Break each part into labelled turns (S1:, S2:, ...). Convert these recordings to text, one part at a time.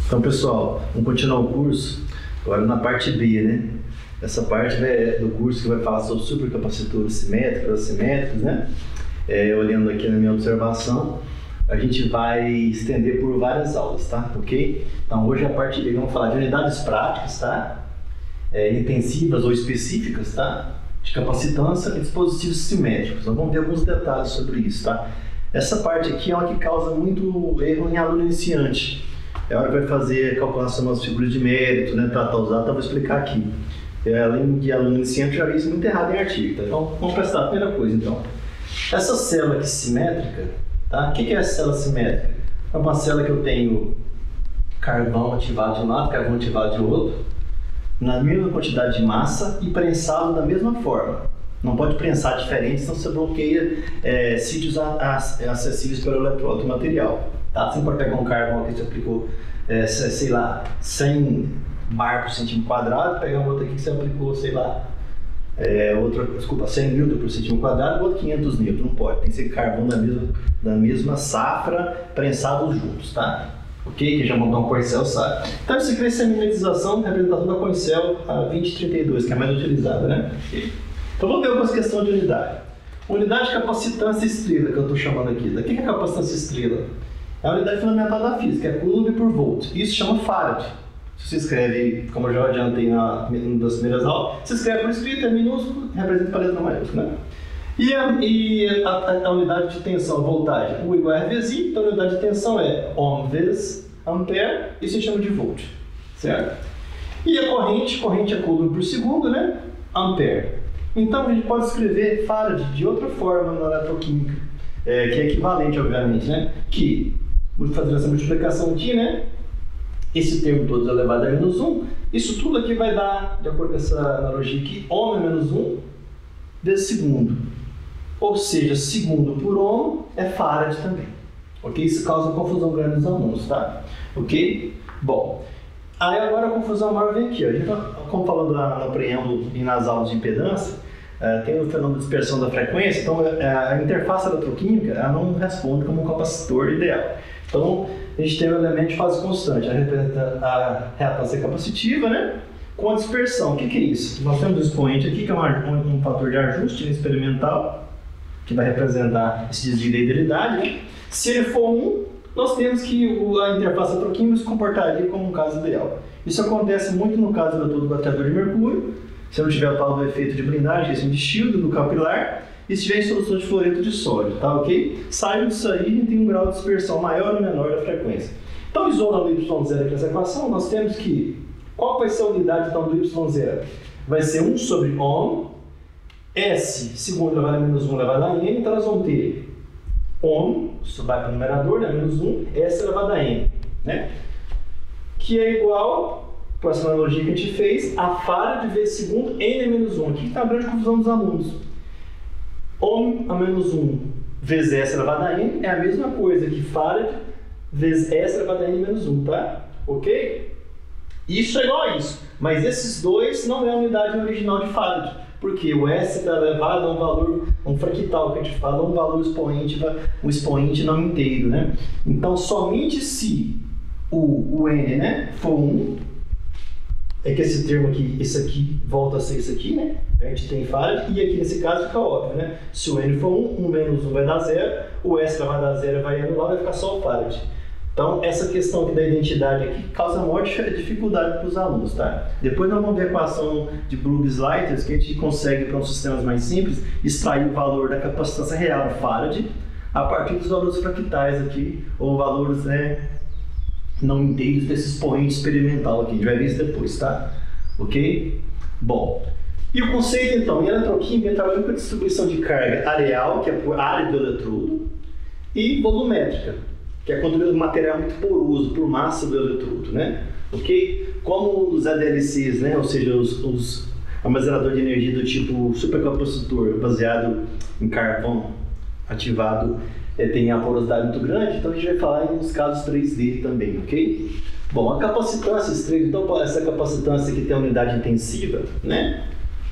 S1: Então, pessoal, vamos continuar o curso agora na parte B, né? Essa parte do curso que vai falar sobre supercapacitores simétricos, assimétricos, né? Olhando aqui na minha observação, a gente vai estender por várias aulas, tá? Ok? Então, hoje a parte B vamos falar de unidades práticas, tá? Intensivas ou específicas, tá? De capacitância e dispositivos simétricos. Nós vamos ver alguns detalhes sobre isso, tá? Essa parte aqui é uma que causa muito erro em aluno iniciante. É a hora que vai fazer calculação das figuras de mérito, né? Tratar usar, então vou explicar aqui. Além de aluno iniciante, já vi isso muito errado em artigo, tá? Então, vamos prestar a primeira coisa, então. Essa célula aqui simétrica, tá? O que é essa célula simétrica? É uma célula que eu tenho carvão ativado de um lado, carvão ativado de outro, na mesma quantidade de massa e prensado da mesma forma. Não pode prensar diferente, senão você bloqueia sítios acessíveis pelo eletrodo material. Tá? Você não pode pegar um carvão aqui que você aplicou, sei lá, 100 bar por centímetro quadrado, pegar um outro aqui que você aplicou, sei lá, 100 newton por centímetro quadrado, outro 500 newton. Não pode, tem que ser carvão da mesma safra, prensados juntos, tá? Ok? Que já montou um Coicel, sabe? Então, isso aqui vai ser a mimetização, representação da Coicel a 2032, que é a mais utilizada, né? Okay. Então, vamos ver algumas questões de unidade. Unidade de capacitância estrela, que eu estou chamando aqui. O que é capacitância estrela? É a unidade fundamental da física, é Coulomb por volt. Isso chama Farad. Se você escreve, como eu já adiantei numa das primeiras aulas, você escreve por escrito, é minúsculo, representa para a letra maiúscula, né? E a unidade de tensão, voltagem, U igual a RVzinho, então a unidade de tensão é ohm vezes ampere, isso se chama de volt, certo? E a corrente é Coulomb por segundo, né? Ampere. Então a gente pode escrever Farad de outra forma na eletroquímica, que é equivalente, obviamente, né? Que, vou fazer essa multiplicação aqui, né? Esse termo todo elevado a menos 1, isso tudo aqui vai dar, de acordo com essa analogia aqui, ohm é menos 1 vezes segundo. Ou seja, segundo por ohm é Farad também. Ok? Isso causa confusão grande nos alunos, tá? Ok? Bom, aí agora a confusão maior vem aqui. Ó. A gente tá, como falando no preâmbulo e nas aulas de impedância, tem o fenômeno de dispersão da frequência, então a interface eletroquímica ela não responde como um capacitor ideal. Então, a gente tem o elemento de fase constante, ela representa a reatância capacitiva, né? Com a dispersão. O que é isso? Nós temos o expoente aqui, que é um fator de ajuste experimental, que vai representar esse desvio da idealidade, né? Se ele for 1, nós temos que a interface eletroquímica se comportaria como um caso ideal. Isso acontece muito no caso do bateador de mercúrio, se não tiver o tal do efeito de blindagem, esse de shield do capilar, e se tiver em solução de fluoreto de sódio, tá ok? Saindo disso aí, a gente tem um grau de dispersão maior ou menor da frequência. Então, isolando o y0 aqui nessa equação, nós temos que, qual vai ser a unidade então, do y0? Vai ser 1 sobre ohm, S, segundo elevado a menos 1 elevado a n, então nós vamos ter ohm, isso vai para o numerador, né, menos 1, S elevado a n, né? Que é igual, com essa analogia que a gente fez, a Farad vezes segundo n a menos 1. Aqui que está a grande confusão dos alunos. Ohm a menos 1 vezes S elevado a n é a mesma coisa que Farad vezes S elevado a n menos 1, tá? Ok? Isso é igual a isso, mas esses dois não é a unidade original de Farad, porque o S está elevado a um valor, um fractal que a gente fala, um valor expoente, um expoente não inteiro, né? Então, somente se o n, né, for 1, é que esse termo aqui, esse aqui, volta a ser esse aqui, né? A gente tem Farad, e aqui nesse caso fica óbvio, né? Se o n for 1, 1 menos 1 vai dar 0, o S vai dar 0 vai anular, vai ficar só o Farad. Então, essa questão aqui da identidade aqui causa maior dificuldade para os alunos, tá? Depois nós vamos ver a equação de Bruggs-Leiters, que a gente consegue, para uns sistemas mais simples, extrair o valor da capacitância real do Farad a partir dos valores fractais aqui, ou valores, né, não inteiros desse expoente experimental aqui. A gente vai ver isso depois, tá? Ok? Bom, e o conceito, então, em eletroquímica, trabalha com a distribuição de carga areal, que é por área do eletrodo, e volumétrica, que é quando o material é muito poroso, por massa do eletrodo, né? Ok? Como os ADLCs, né? Ou seja, os armazenadores de energia do tipo supercapacitor, baseado em carvão ativado, tem a porosidade muito grande, então a gente vai falar nos casos 3D também, ok? Bom, a capacitância estrela, então essa capacitância que tem a unidade intensiva, né?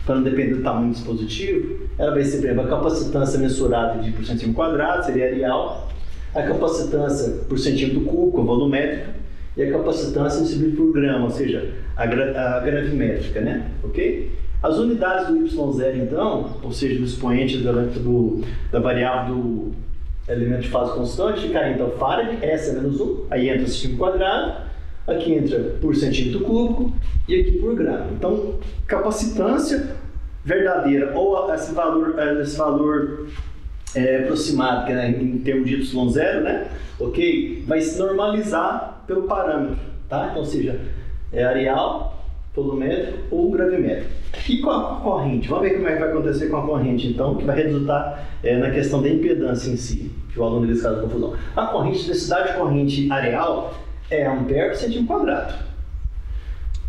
S1: Para não depender do tamanho do dispositivo, ela vai ser, por exemplo, a capacitância mensurada de por centímetro quadrado, seria a real, a capacitância por centímetro cúbico, a volumétrica, e a capacitância distribuída por grama, ou seja, a gravimétrica, né? Ok? As unidades do Y0, então, ou seja, do expoente da variável do elemento de fase constante, ficaria então farad, S é menos 1, aí entra centímetro quadrado, aqui entra por centímetro cúbico e aqui por grama. Então, capacitância verdadeira, ou esse valor aproximado, que é em termos de Y0, né? Ok? Vai se normalizar pelo parâmetro, tá? Então, ou seja, areal, volumétrico ou gravimétrico. E com a corrente? Vamos ver como é que vai acontecer com a corrente, então, que vai resultar na questão da impedância em si, que o aluno desse caso de confusão. A corrente, densidade de corrente areal é ampere por centímetro quadrado.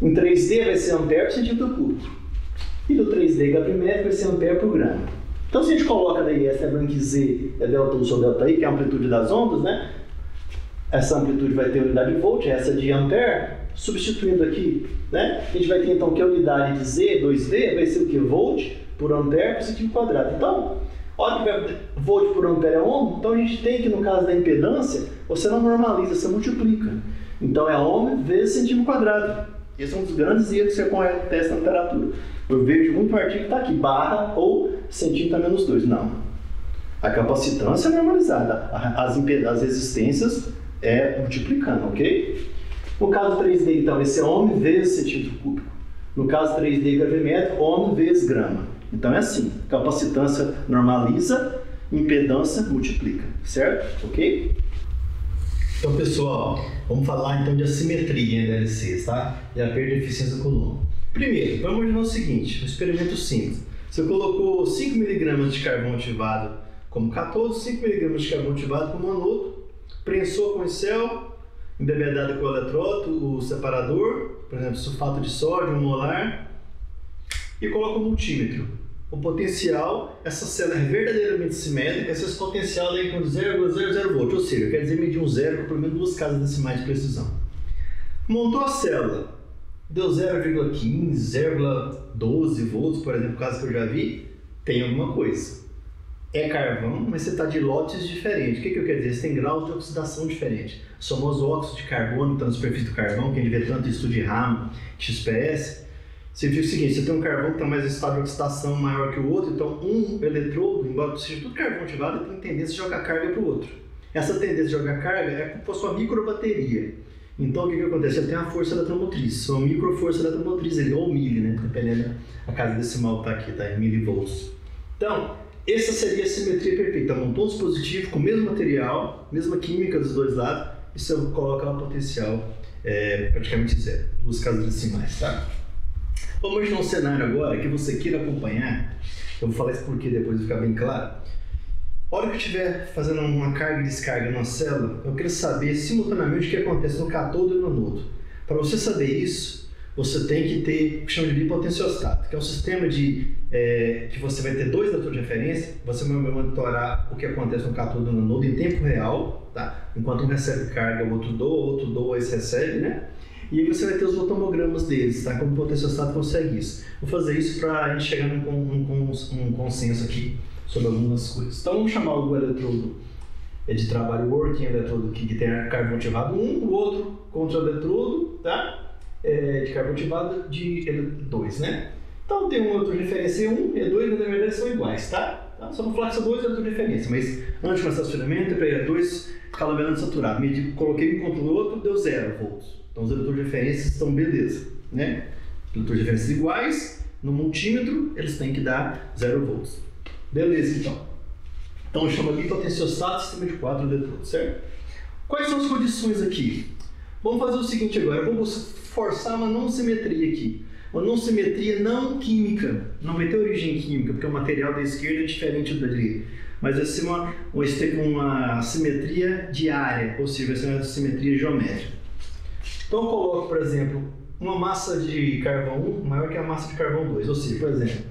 S1: Em 3D vai ser ampere por centímetro cúbico. E no 3D gravimétrico vai ser ampere por grama. Então, se a gente coloca daí S é branco e Z é delta U sobre delta I, que é a amplitude das ondas, né? Essa amplitude vai ter unidade de volt, essa de ampere. Substituindo aqui, né? A gente vai ter então que a unidade de Z, 2D, vai ser o que? Volt por ampere por centímetro quadrado. Então, olha que volt por ampere é ohm, então a gente tem que no caso da impedância, você não normaliza, você multiplica. Então é ohm vezes centímetro quadrado. Esse é um dos grandes erros que você testa a temperatura. Eu vejo muito artigo que está aqui, barra ou centímetro a menos 2. Não. A capacitância é normalizada, as resistências é multiplicando, ok? No caso 3D, então, esse é ohm vezes centímetro cúbico. No caso 3D gravimétrico, ohm vezes grama. Então é assim, capacitância normaliza, impedância multiplica, certo? Ok? Então, pessoal, vamos falar então de assimetria em LCs, tá? E a perda de eficiência coluna. Primeiro, vamos imaginar o seguinte, um experimento simples. Você colocou 5 mg de carvão ativado como cátodo, 5 mg de carvão ativado como anodo, prensou com céu, embebedado com o eletródo, o separador, por exemplo, sulfato de sódio, 1 molar, e coloca o multímetro. O potencial, essa célula é verdadeiramente simétrica, esse potencial daí com 0,00 volt, ou seja, quer dizer medir um zero com pelo menos 2 casas decimais de precisão. Montou a célula, deu 0,15, 0,12 volts, por exemplo, no caso que eu já vi, tem alguma coisa. É carvão, mas você está de lotes diferentes. O que eu quero dizer? Você tem graus de oxidação diferentes. Somos os óxidos de carbono, então, na superfície do carvão, que a gente vê tanto em estudo de ramo, XPS. Significa o seguinte, você tem um carvão que tem mais estado de oxidação maior que o outro, então um eletrodo, embora seja tudo carvão ativado, tem tendência de jogar carga para o outro. Essa tendência de jogar carga é como se fosse uma microbateria. Então o que acontece? Ele tem a força eletromotriz, uma microforça eletromotriz, ou mili, né? Dependendo, a casa decimal está aqui, tá em milivolts. Então, essa seria a simetria perfeita. Montou um dispositivo com o mesmo material, mesma química dos dois lados, e você coloca lá o potencial praticamente zero, 2 casas decimais, tá? Vamos imaginar um cenário agora que você queira acompanhar. Eu vou falar isso porque depois vai ficar bem claro. A hora que eu estiver fazendo uma carga e descarga numa célula, eu quero saber simultaneamente o que acontece no cátodo e no anodo. Para você saber isso, você tem que ter o que chama de bipotenciostato, que é um sistema que você vai ter 2 eletrodos de referência, você vai monitorar o que acontece no cátodo e no anodo em tempo real, tá? Enquanto um recebe carga, o outro doa, esse recebe, né? E aí você vai ter os fotogramas deles, tá? Como o potenciostato consegue isso. Vou fazer isso para a gente chegar num consenso aqui sobre algumas coisas. Então vamos chamar o eletrodo de trabalho working, eletrodo que tem carvão ativado 1, o outro contra o eletrodo, tá? De carvão ativado de 2, né? Então tem um outro de referência E1 e E2, mas na verdade são iguais, tá? Só para falar que são 2 eletrodos de referência, mas antes de começar o experimento, eu peguei 2 calaverando saturado, coloquei um contra o outro, deu 0 volts. Então os eletrodos de referência estão beleza, né? Eletrodos de referência iguais, no multímetro eles têm que dar 0 volts. Beleza, então. Então chama bipotenciostato, sistema de 4 eletrodos, certo? Quais são as condições aqui? Vamos fazer o seguinte agora, vamos forçar uma não simetria aqui. Uma não simetria não química, não vai ter origem química, porque o material da esquerda é diferente do da direita. Mas vai ser uma simetria de área, ou seja, vai ser uma simetria geométrica. Então eu coloco, por exemplo, uma massa de carvão 1 maior que a massa de carvão 2, ou seja, por exemplo,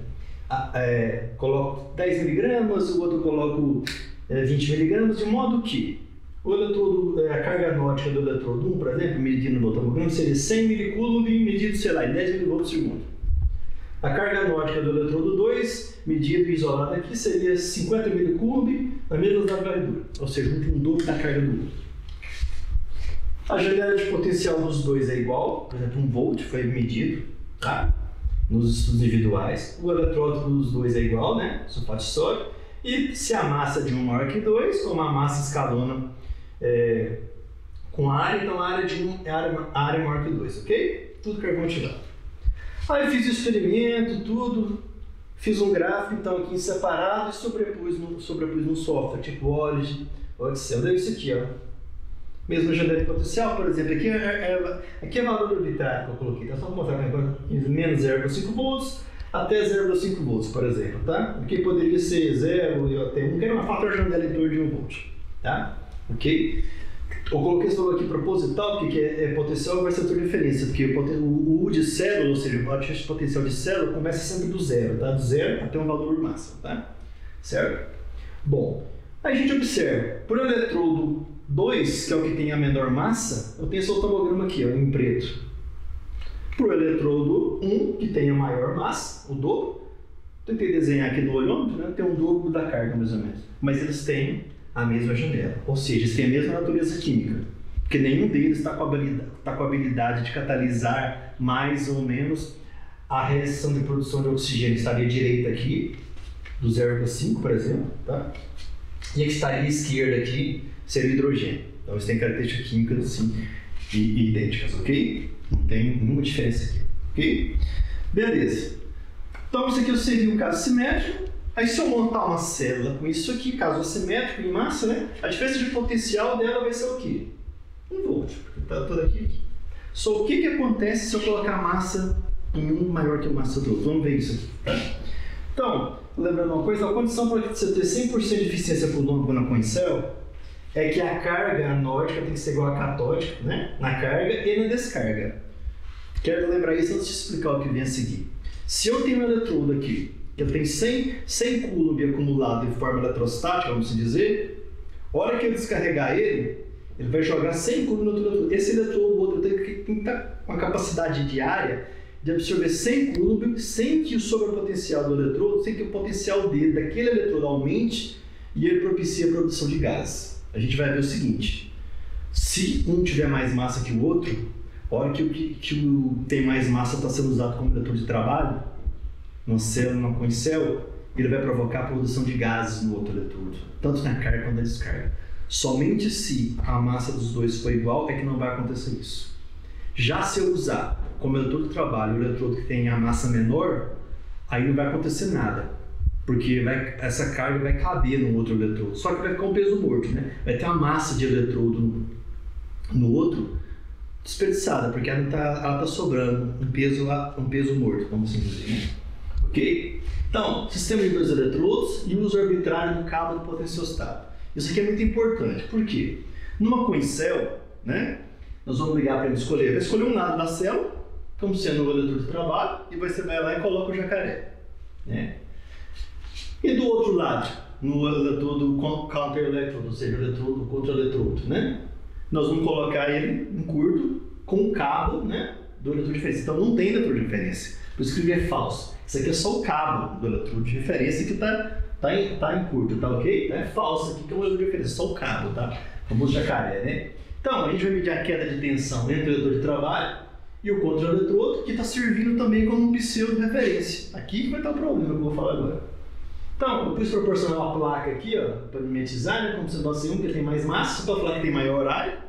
S1: coloco 10 mg, o outro coloco 20 mg, de modo que o eletrodo, a carga anótica do eletrodo 1, por exemplo, medido no botão seria 100 mC medido, sei lá, em 10 mV por segundo. A carga anótica do eletrodo 2, medido e isolado aqui, seria 50 mC na mesma velocidade de varredura, ou seja, um dobro da carga do outro. A janela de potencial dos dois é igual, por exemplo, 1 volt foi medido, tá? Nos estudos individuais. O eletrólico dos dois é igual, né? Sulfato de sódio. E se a massa de um maior que 2, ou uma massa escalona com área, então a área de um é área maior que 2, ok? Tudo carvão ativado. Aí eu fiz o experimento, tudo, fiz um gráfico então aqui separado e sobrepus no software, tipo Origin, Excel. Daí isso aqui, ó. Mesmo janela de potencial, por exemplo, aqui é valor arbitrário que eu coloquei, tá? Só para mostrar agora, menos 0,5 volts até 0,5 volts, por exemplo, tá? Aqui poderia ser 0 e até 1, que era uma fator janela em torno de 1 volt, tá? Ok? Eu coloquei esse valor aqui proposital, porque é potencial versus setor de referência, porque o U de célula, ou seja, o de potencial de célula, começa sempre do zero, tá? Do zero até um valor máximo, tá? Certo? Bom, aí a gente observa, por eletrodo 2, que é o que tem a menor massa, eu tenho esse automograma aqui, ó, em preto. Para o eletrodo 1, que tem a maior massa, o dobro, tentei desenhar aqui no olhômetro, né, tem um dobro da carga, mais ou menos. Mas eles têm a mesma janela, ou seja, eles têm a mesma natureza química, porque nenhum deles está com a habilidade de catalisar mais ou menos a reação de produção de oxigênio. Estaria direita aqui, do 0,5, por exemplo, tá? E a que estaria à esquerda aqui seria o hidrogênio. Então eles têm características químicas assim, idênticas, ok? Não tem nenhuma diferença aqui, ok? Beleza. Então isso aqui seria um caso simétrico. Aí se eu montar uma célula com isso aqui, caso assimétrico em massa, né? A diferença de potencial dela vai ser o quê? 1 volt, porque está tudo aqui. Só o que acontece se eu colocar massa em um maior que a massa do outro? Vamos ver isso aqui, tá? Então, lembrando uma coisa, a condição para você ter 100% de eficiência por lombo na coincel é que a carga anódica tem que ser igual à catódica, né? Na carga e na descarga. Quero lembrar isso antes de explicar o que vem a seguir. Se eu tenho um eletrodo aqui, que ele tem 100 coulomb acumulado em forma eletrostática, vamos dizer, a hora que eu descarregar ele vai jogar 100 coulomb no outro eletrodo. Esse eletrodo, o outro, tem que estar com a capacidade diária de absorver 100 coulomb sem que o sobrepotencial do eletrodo, sem que o potencial dele, daquele eletrodo, aumente e ele propicie a produção de gases. A gente vai ver o seguinte: se um tiver mais massa que o outro, a hora que o tem mais massa está sendo usado como eletrodo de trabalho, numa célula, numa coincel, ele vai provocar a produção de gases no outro eletrodo, tanto na carga quanto na descarga. Somente se a massa dos dois for igual é que não vai acontecer isso. Já se eu usar como eletrodo de trabalho o eletrodo que tem a massa menor, aí não vai acontecer nada, porque essa carga vai caber no outro eletrodo, só que vai ficar um peso morto, né? Vai ter uma massa de eletrodo no outro desperdiçada, porque ela tá sobrando um peso morto, vamos assim dizer, né? Ok? Então, sistema de 2 eletrodos e uso arbitrário do cabo do potenciostat. Isso aqui é muito importante, por quê? Numa coincel, né, nós vamos ligar para ele escolher. Vai escolher um lado da célula, como sendo o eletrodo de trabalho, e você vai lá e coloca o jacaré, né? E do outro lado, no eletrodo counter-eletrodo, ou seja, o eletrodo contra-eletrodo, né? Nós vamos colocar ele em curto com o cabo, né, do eletrodo de referência. Então não tem eletrodo de referência, por isso que ele é falso. Isso aqui é só o cabo do eletrodo de referência que tá em curto, tá ok? É falso aqui, que é um eletrodo de referência, só o cabo, tá? O famoso jacaré, né? Então a gente vai medir a queda de tensão entre o eletrodo de trabalho e o contra-eletrodo, que está servindo também como um pseudo de referência. Aqui que vai estar o problema que eu vou falar agora. Então, eu pus proporcionar uma placa aqui, ó, para mimetizar, né, como sendo o C1, que tem mais massa, para falar que tem maior área.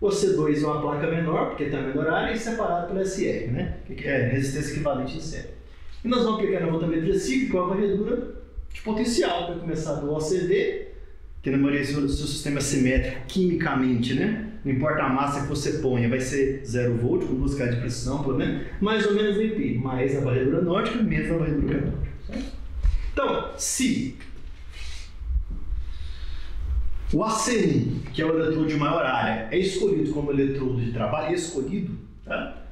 S1: O C2 é uma placa menor, porque tem a menor área, e separado pela SR, né, que é resistência equivalente em série. E nós vamos aplicar na voltametria cíclica uma varredura de potencial, para começar do OCD, que na maioria do seu sistema é simétrico quimicamente, né, não importa a massa que você ponha, vai ser 0 volt, com 2 K de precisão, pelo menos, mais ou menos MP, mais a varredura nórdica, menos a varredura catódica, certo? Então, se o AC1, que é o eletrodo de maior área, é escolhido como eletrodo de trabalho, tá?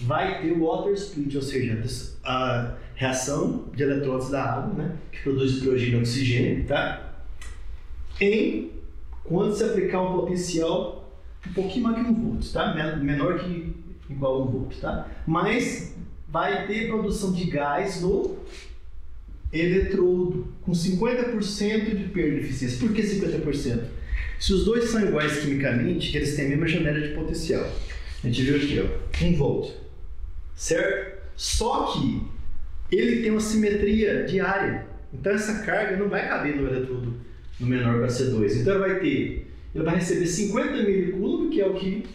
S1: Vai ter o water split, ou seja, a reação de eletrólitos da água, né, que produz hidrogênio e oxigênio, tá? Quando se aplicar um potencial um pouquinho mais que 1 volt, tá? Menor que igual a 1 volt, tá? Mas vai ter produção de gás no eletrodo com 50% de perda de eficiência. Por que 50%? Se os dois são iguais quimicamente, eles têm a mesma janela de potencial. A gente viu aqui, ó, 1 volt, certo? Só que ele tem uma simetria de área, então essa carga não vai caber no eletrodo no menor para C2. Então ele vai receber 50 mC, que é o que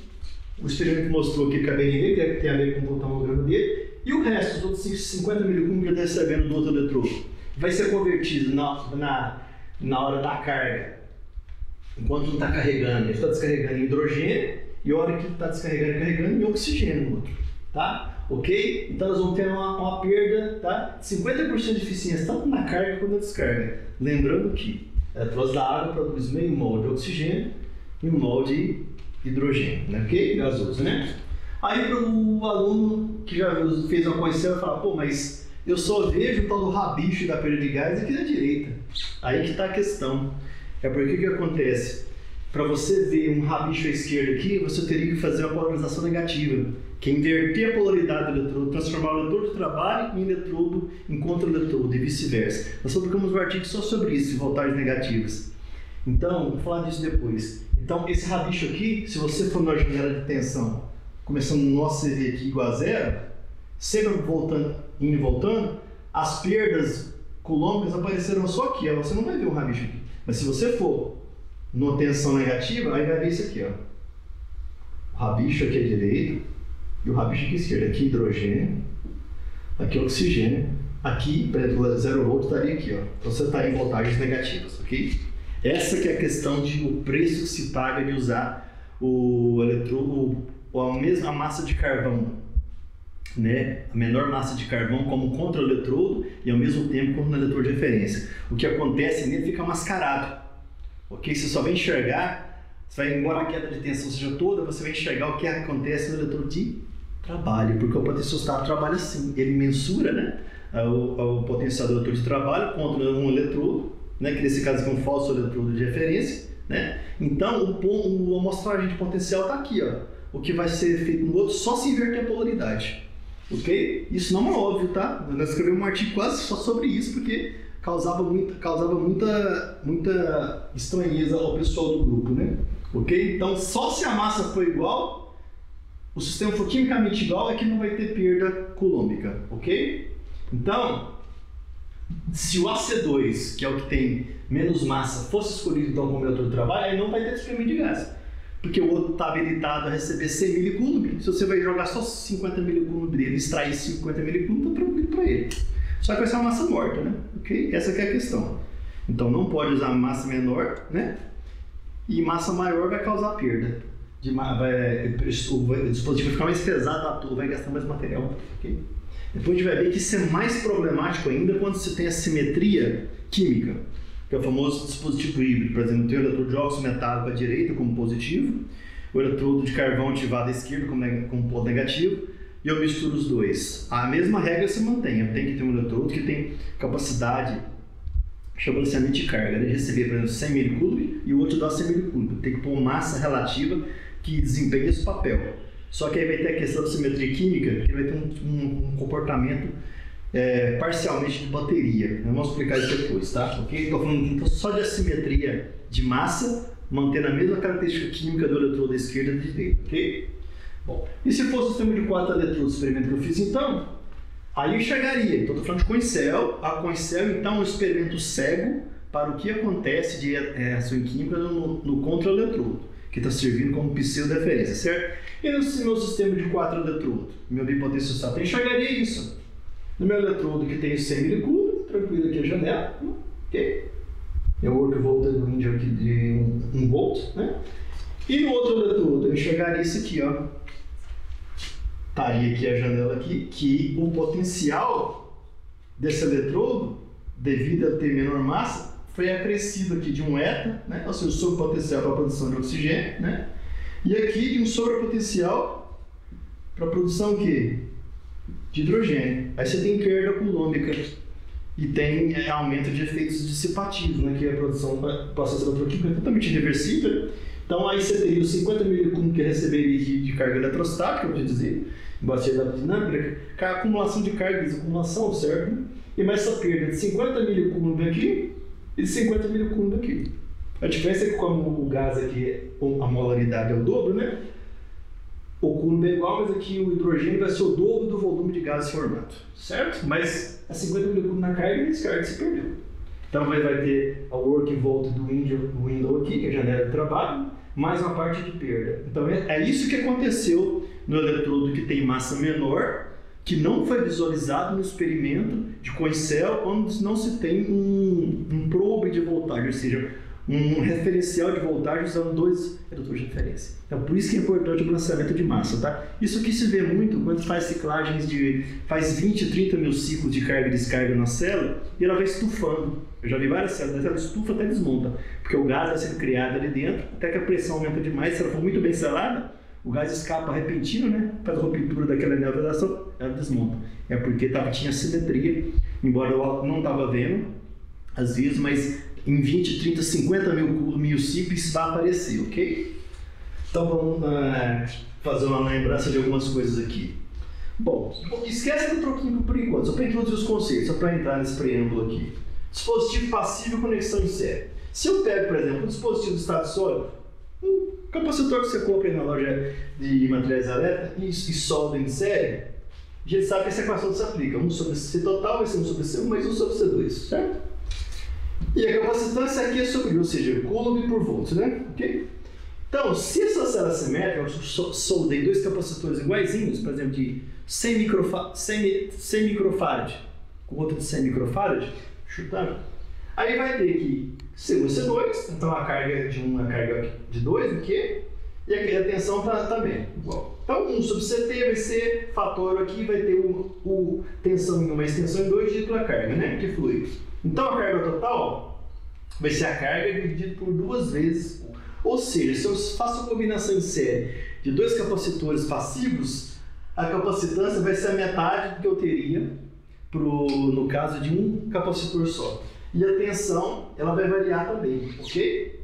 S1: o experimento mostrou aqui, caberia, que tem a ver com o botão dele, e o resto, os outros 50 mC que ele está recebendo do outro eletrodo, vai ser convertido na hora da carga. Enquanto não está carregando, ele está descarregando em hidrogênio, e a hora que ele está descarregando e carregando em oxigênio no outro, tá? Ok? Então nós vamos ter uma perda, tá? 50% de eficiência, tanto na carga quanto na descarga. Lembrando que a eletrose da água produz meio mol de oxigênio e 1 mol de hidrogênio, né? Ok? Gasoso, né? Aí para o aluno que já fez uma coisa vai falar, pô, mas eu só vejo o tal do rabicho da perda de gás aqui na direita. Aí que está a questão. É porque o que acontece? Para você ver um rabicho à esquerda aqui, você teria que fazer uma polarização negativa, que é inverter a polaridade do eletrodo, transformar o eletrodo de trabalho em eletrodo em contra-eletrodo e vice-versa. Nós publicamos um artigo só sobre isso, voltagens negativas. Então, vou falar disso depois. Então, esse rabicho aqui, se você for na janela de tensão, começando no nosso CV aqui igual a zero, sempre voltando, indo e voltando, as perdas coulombricas aparecerão só aqui, você não vai ver um rabicho aqui. Mas se você for numa tensão negativa, aí vai ver isso aqui, ó. O rabicho aqui à direita e o rabicho aqui à esquerda. Aqui hidrogênio, aqui oxigênio, aqui, por exemplo, 0 volt estaria aqui, ó. Então você está em voltagens negativas, ok? Essa que é a questão de o preço que se paga de usar o eletrodo, a mesma massa de carvão, né? A menor massa de carvão como contra-eletrodo e ao mesmo tempo como eletrodo de referência. O que acontece nele fica mascarado. Ok? Você só vai enxergar, você vai, embora a queda de tensão seja toda, você vai enxergar o que acontece no eletrodo de trabalho, porque o potenciostat trabalha assim, ele mensura, né, o potencial do eletrodo de trabalho contra um eletrodo, né, que nesse caso é um falso eletrodo de referência, né? Então a amostragem de potencial está aqui, ó. O que vai ser feito no outro só se inverter a polaridade, ok? Isso não é óbvio, tá? Nós escrevemos um artigo quase só sobre isso, porque causava muita estranheza ao pessoal do grupo, né? Ok? Então, só se a massa for igual, o sistema for quimicamente igual, é que não vai ter perda coulombica, ok? Então, se o AC2, que é o que tem menos massa, fosse escolhido então como eletrodo de trabalho, aí não vai ter desprendimento de gás, porque o outro está habilitado a receber 100 mC. Se você vai jogar só 50 mC dele e extrair 50 mC, está tranquilo para ele. Só que vai ser uma massa morta, né? Ok? Essa que é a questão. Então não pode usar massa menor, né? E massa maior vai causar perda. O dispositivo vai ficar mais pesado, vai gastar mais material. Okay? Depois a gente vai ver que isso é mais problemático ainda quando você tem a simetria química, que é o famoso dispositivo híbrido. Por exemplo, tem o eletrodo de óxido metálico à direita como positivo, o eletrodo de carvão ativado à esquerda como polo negativo, e eu misturo os dois. A mesma regra se mantém. Tem que ter um eletrodo que tem capacidade de balanceamento de carga, né? De receber, por exemplo, 100 mC e o outro dá 100 mC. Tem que pôr massa relativa que desempenha esse papel. Só que aí vai ter a questão da simetria química, que vai ter um comportamento parcialmente de bateria. Vamos explicar isso depois, tá? Ok? Estou falando então só de assimetria de massa, mantendo a mesma característica química do eletrodo da esquerda e da direita, ok? Bom, e se fosse o sistema de 4 eletrodos, o experimento que eu fiz então, aí eu enxergaria. Então estou falando de Coin-Cell. A Coin-Cell então é um experimento cego para o que acontece de reação química no contra-eletrodo, que está servindo como pseudo-referência, certo? E no meu sistema de 4 eletrodos, meu bipotenciostat, eu enxergaria isso. No meu eletrodo que tem 100 mC, tranquilo aqui a janela, ok? Meu work voltage range aqui de 1 volt, né? E no outro eletrodo eu enxergaria isso aqui, ó. Estaria aqui a janela aqui, que o potencial desse eletrodo, devido a ter menor massa, foi acrescido aqui de um eta, né? Ou seja, o sobrepotencial para a produção de oxigênio, né? E aqui de um sobrepotencial para a produção de hidrogênio. Aí você tem perda coulombica e tem aumento de efeitos dissipativos, né? Que a produção do processo eletroquímico é totalmente irreversível. Então aí você teria os 50 mC que receberia de carga eletrostática, eu vou dizer, bacia da dinâmica, com a acumulação de carga, desacumulação, certo? E mais essa perda de 50 mC aqui e de 50 mC aqui. A diferença é que como o gás aqui, a molaridade é o dobro, né? O Coulomb é igual, mas aqui o hidrogênio vai ser o dobro do volume de gás formado, certo? Mas a 50 mJ na carga e a descarga se perdeu. Então vai ter a work volt do window aqui, que é a janela de trabalho, mais uma parte de perda. Então é isso que aconteceu no eletrodo que tem massa menor, que não foi visualizado no experimento de coin cell, onde não se tem um probe de voltagem, ou seja, um referencial de voltagem usando 2 redutores de referência. Então, por isso que é importante o balanceamento de massa, tá? Isso aqui se vê muito quando faz ciclagens faz 20, 30 mil ciclos de carga e descarga na célula e ela vai estufando. Eu já vi várias células, ela estufa até desmonta, porque o gás vai sendo criado ali dentro, até que a pressão aumenta demais. Se ela for muito bem selada, o gás escapa repentino, né? Faz a ruptura daquela anel de vedação, ela desmonta. É porque tinha simetria, embora eu não estava vendo, às vezes, mas em 20, 30, 50 mil ciclos vai aparecer, ok? Então vamos fazer uma lembrança de algumas coisas aqui. Bom, esquece do troquinho por enquanto, só para introduzir os conceitos, só para entrar nesse preâmbulo aqui. Dispositivo passivo e conexão em série. Se eu pego, por exemplo, um dispositivo de estado sólido, um capacitor que você compra aí na loja de materiais elétricos e solda em série, a gente sabe que essa equação se aplica. 1 sobre C total vai ser 1 sobre C1 mais 1 sobre C2, certo? E a capacitância aqui é sobre, ou seja, Coulomb por volt, né? Okay? Então, se essa célula simétrica, eu soldei 2 capacitores iguaizinhos, por exemplo, de 100 microfarad com outro de 100 microfarad, chutando, aí vai ter que C1 e C2, então a carga de 1 é a carga de 2, o quê? E aqui a tensão também igual. Então, 1 sobre CT vai ser fator aqui, vai ter o tensão em 1 mais tensão em 2 dividido pela carga, né? Que fluido. Então, a carga total vai ser a carga dividida por 2 vezes. Ou seja, se eu faço uma combinação em série de 2 capacitores passivos, a capacitância vai ser a metade do que eu teria no caso de um capacitor só. E a tensão, ela vai variar também, ok?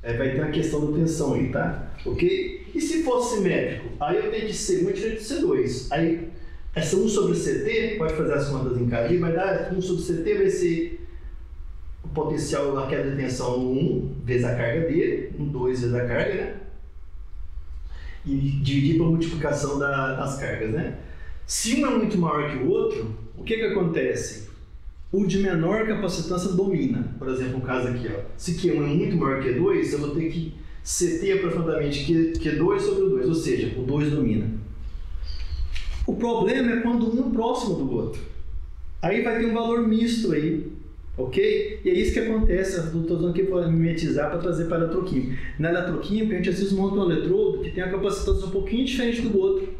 S1: Vai ter a questão da tensão aí, tá? Ok? E se for simétrico, aí eu tenho de C1 tirando de C2. Aí, essa 1 sobre CT, pode fazer as contas em casa, vai dar 1 sobre CT vai ser o potencial, a queda de tensão no 1 vezes a carga dele, no 2 vezes a carga, né? E dividir pela multiplicação das cargas, né? Se um é muito maior que o outro, o que acontece? O de menor capacitância domina. Por exemplo, no caso aqui, ó, se Q1 é muito maior que Q2, eu vou ter que CT aproximadamente Q2 sobre o 2, ou seja, o 2 domina. O problema é quando um é próximo do outro. Aí vai ter um valor misto aí, ok? E é isso que acontece, eu estou usando aqui para mimetizar, para trazer para a eletroquímica. Na eletroquímica, a gente às vezes monta um eletrodo que tem uma capacitância um pouquinho diferente do outro.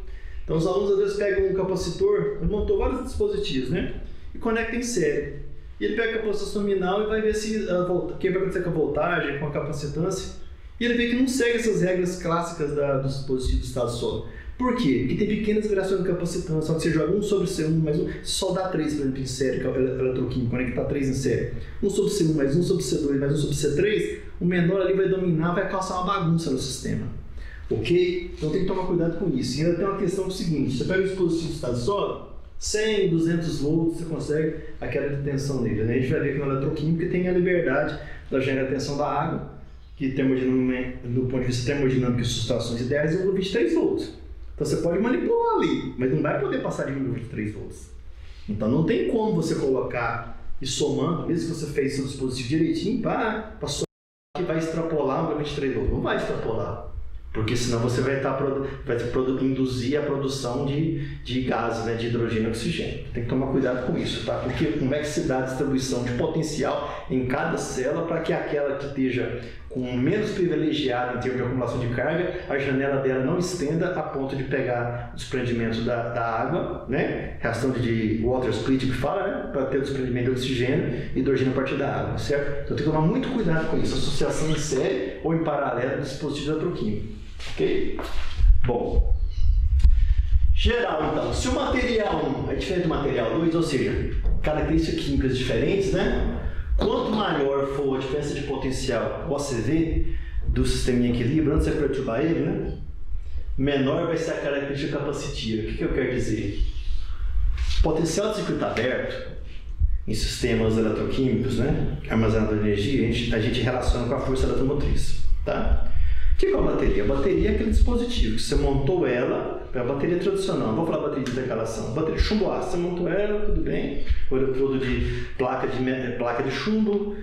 S1: Então os alunos às vezes pegam um capacitor, ele montou vários dispositivos, né? E conecta em série. E ele pega a capacitância nominal e vai ver se o que vai acontecer com a voltagem, com a capacitância. E ele vê que não segue essas regras clássicas dos dispositivos de estado sólido. Por quê? Porque tem pequenas variações de capacitância. Só que você joga 1 sobre C1 mais 1, só dá 3, por exemplo, em série, que é o eletroquímico, conectar 3 em série. 1 sobre C1 mais 1 sobre C2 mais 1 sobre C3, o menor ali vai dominar, vai causar uma bagunça no sistema. Ok? Então tem que tomar cuidado com isso. E ainda tem uma questão seguinte: você pega o dispositivo de estado sólido, 100, 200 volts, você consegue a queda de tensão nele, né? A gente vai ver que no eletroquímico tem a liberdade da gerar a tensão da água, que do ponto de vista termodinâmico e subtrações ideais é 23 volts. Então você pode manipular ali, mas não vai poder passar de 23 volts. Então não tem como você colocar e somando, mesmo que você fez seu dispositivo direitinho, para somar que vai extrapolar para 23 volts. Não vai extrapolar. Porque senão você vai induzir a produção de gases, né, de hidrogênio e oxigênio. Tem que tomar cuidado com isso, tá? Porque como é que se dá a distribuição de potencial em cada célula para que aquela que esteja com menos privilegiada em termos de acumulação de carga, a janela dela não estenda a ponto de pegar o desprendimento da água, né? Reação de water split que fala, né? Para ter o desprendimento de oxigênio e hidrogênio a partir da água, certo? Então tem que tomar muito cuidado com isso, associação em série ou em paralelo dos dispositivos eletroquímicos. Ok? Bom, geral então, se o material 1 é diferente do material 2, ou seja, características químicas diferentes, né? Quanto maior for a diferença de potencial OCV do sistema em equilíbrio, antes de você perturbar ele, né? Menor vai ser a característica capacitiva. O que eu quero dizer? Potencial de circuito aberto em sistemas eletroquímicos, né, armazenador de energia, a gente relaciona com a força eletromotriz, tá? O que é a bateria? A bateria é aquele dispositivo que você montou ela, é a bateria tradicional, não vou falar bateria de intercalação, bateria de chumbo ácido, você montou ela, tudo bem, o eletrodo de placa de chumbo,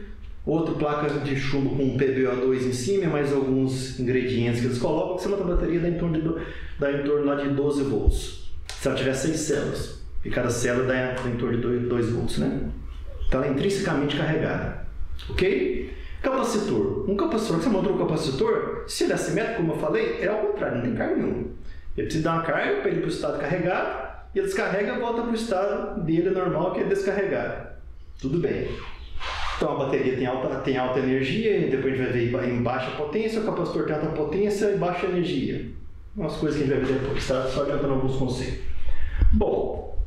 S1: outra placa de chumbo com PbO2 em cima, mais alguns ingredientes que eles colocam, que você monta a bateria dá em torno lá de 12 volts, se ela tiver 6 células, e cada célula dá em torno de 2 volts, né? Então ela é intrinsecamente carregada, ok? Capacitor. Um capacitor, que você montou um capacitor, se ele é assimétrico, como eu falei, é ao contrário, não tem carga nenhuma. Ele precisa dar uma carga para ele ir para o estado carregado, e ele descarrega e volta para o estado dele normal, que é descarregado. Tudo bem. Então a bateria tem alta energia, e depois a gente vai ver em baixa potência, o capacitor tem alta potência e baixa energia. Umas coisas que a gente vai ver depois, tá? Só adiantando alguns conceitos. Bom,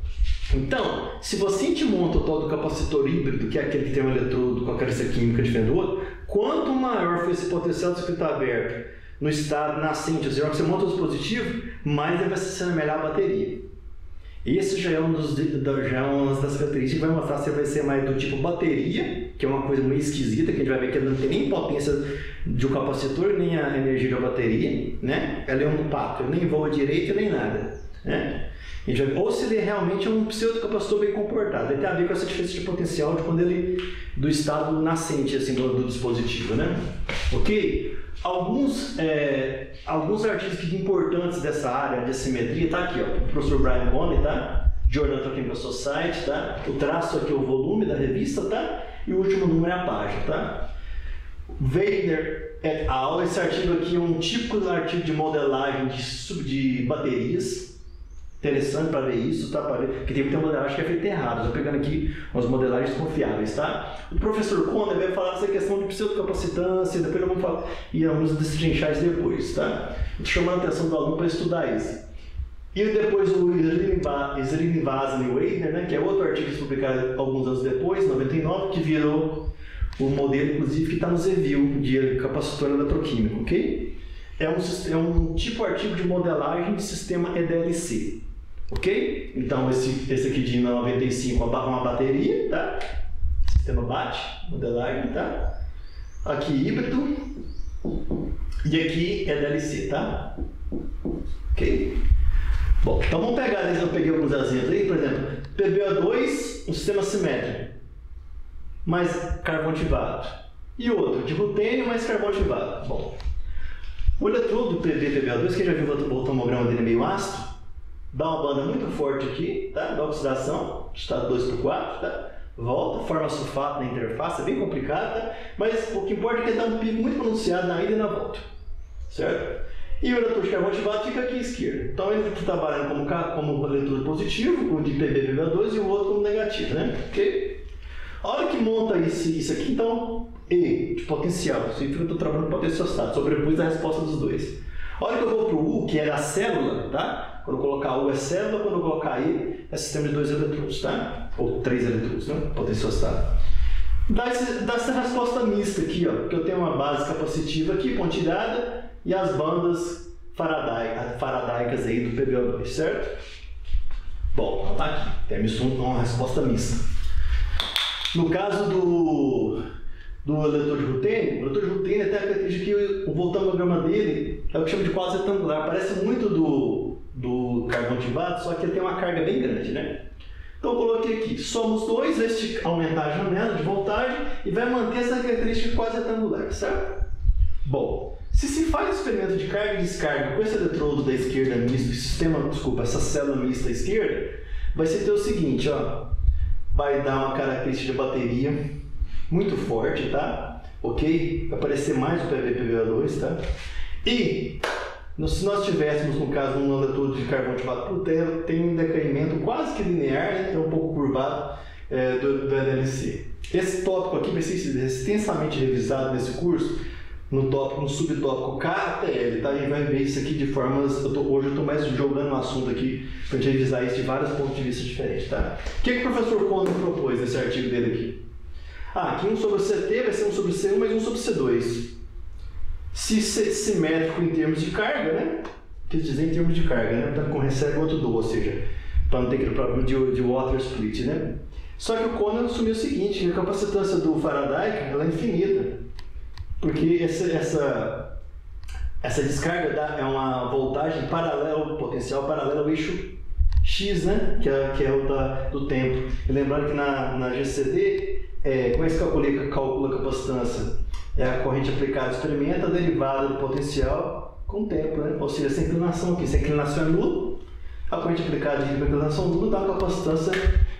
S1: então, se você monta o tal do capacitor híbrido, que é aquele que tem um eletrodo com a característica química diferente do outro, quanto maior for esse potencial de circuito aberto no estado nascente, ou seja, que você monta o dispositivo, mais ele vai se assemelhar à bateria. Esse já é uma das características que vai mostrar se vai ser mais do tipo bateria, que é uma coisa meio esquisita, que a gente vai ver que não tem nem potência de um capacitor, nem a energia da bateria, né? Ela é um pato, nem voa direito, nem nada, né? Ou se ele realmente é um pseudocapacitor bem comportado. Ele tem a ver com essa diferença de potencial de quando ele, do estado nascente assim, do dispositivo, né? Ok? Alguns artigos que importantes dessa área de assimetria, tá aqui, ó, o professor Brian Conley, tá? Journal Electrochemical Society, tá? O traço aqui é o volume da revista, tá? E o último número é a página, tá? Weidner et al. Esse artigo aqui é um típico artigo de modelagem de baterias. Interessante para ver isso, tá? Para ver que tem muita modelagem que é feita errada. Estou pegando aqui umas modelagens confiáveis, tá? O professor Conner vai falar dessa questão de pseudocapacitância, depois eu vou falar e alguns destrinchar isso depois, tá? Estou chamando a atenção do aluno para estudar isso. E depois o Srinivasan e Weidner, né? Que é outro artigo que foi publicado alguns anos depois, 99, que virou o modelo, inclusive, que está no Zevil de capacitor eletroquímico, ok? É um tipo de artigo de modelagem de sistema EDLC. Ok? Então esse aqui de 95 é uma bateria, tá? Sistema BAT, modelagem, tá? Aqui híbrido e aqui é DLC, tá? Ok? Bom, então vamos pegar, eu peguei alguns exemplos aí, por exemplo, PbO2, um sistema simétrico, mais carvão ativado, e outro de rutênio mais carvão ativado. Bom, o eletrodo do PbO2, que já viu o tomograma dele meio ácido, dá uma banda muito forte aqui, tá? Da oxidação, estado 2/4, tá? Volta, forma sulfato na interface, é bem complicado, tá? Mas o que importa é que ele dá um pico muito pronunciado na ida e na volta, certo? E o eletrodo de carvão ativado fica aqui à esquerda. Então ele está trabalhando como eletrodo positivo, o de PbO2, e o outro como negativo, né? Ok? A hora que monta isso aqui, então, E, de potencial, significa que eu estou trabalhando com potenciostato, sobrepus a resposta dos dois. A hora que eu vou para o U, que é a célula, tá? Quando eu colocar U é célula, quando eu colocar E é sistema de 2 eletrodos, tá? Ou 3 eletrodos, né? Potenciostato. Dá essa resposta mista aqui, ó, porque eu tenho uma base capacitiva aqui, pontilhada, e as bandas faradaicas aí do PbO2, certo? Bom, tá aqui, temos uma resposta mista. No caso do eletrodo de rutênio, o eletrodo de rutênio até acredito que o voltamograma dele é o que chama de quase retangular, parece muito do carvão ativado, só que ele tem uma carga bem grande, né? Então eu coloquei aqui, somos 2, este aumentar a janela de voltagem e vai manter essa característica quase retangular, certo? Bom, se faz experimento de carga e descarga com esse eletrodo da esquerda misto, essa célula mista à esquerda, vai ser ter o seguinte, ó, vai dar uma característica de bateria muito forte, tá? Ok? Vai aparecer mais o PbO2, tá? E se nós tivéssemos, no caso, um eletrodo de carvão ativado por terra, tem um decaimento quase que linear, né? É um pouco curvado do EDLC. Esse tópico aqui vai ser extensamente revisado nesse curso, no subtópico K até L, tá? A gente vai ver isso aqui de formas... Hoje eu estou mais jogando um assunto aqui para a gente revisar isso de vários pontos de vista diferentes, tá? O que o professor Conner propôs nesse artigo dele aqui? Aqui um sobre CT vai ser um sobre C1, mas um sobre C2. Se simétrico em termos de carga, né? Quer dizer em termos de carga, né? Então, com recebe outro do, ou seja, para não ter aquele problema de water split, né? Só que o Conan assumiu o seguinte, que a capacitância do Faraday ela é infinita, porque essa descarga é uma voltagem paralela, potencial paralela ao eixo X, né? que é o do tempo. E lembrando que na GCD, como é que se calcula a capacitância? É a corrente aplicada ao experimento, a derivada do potencial com o tempo, né? Ou seja, essa inclinação aqui, se a inclinação é nula, a corrente aplicada de inclinação nula dá uma capacitância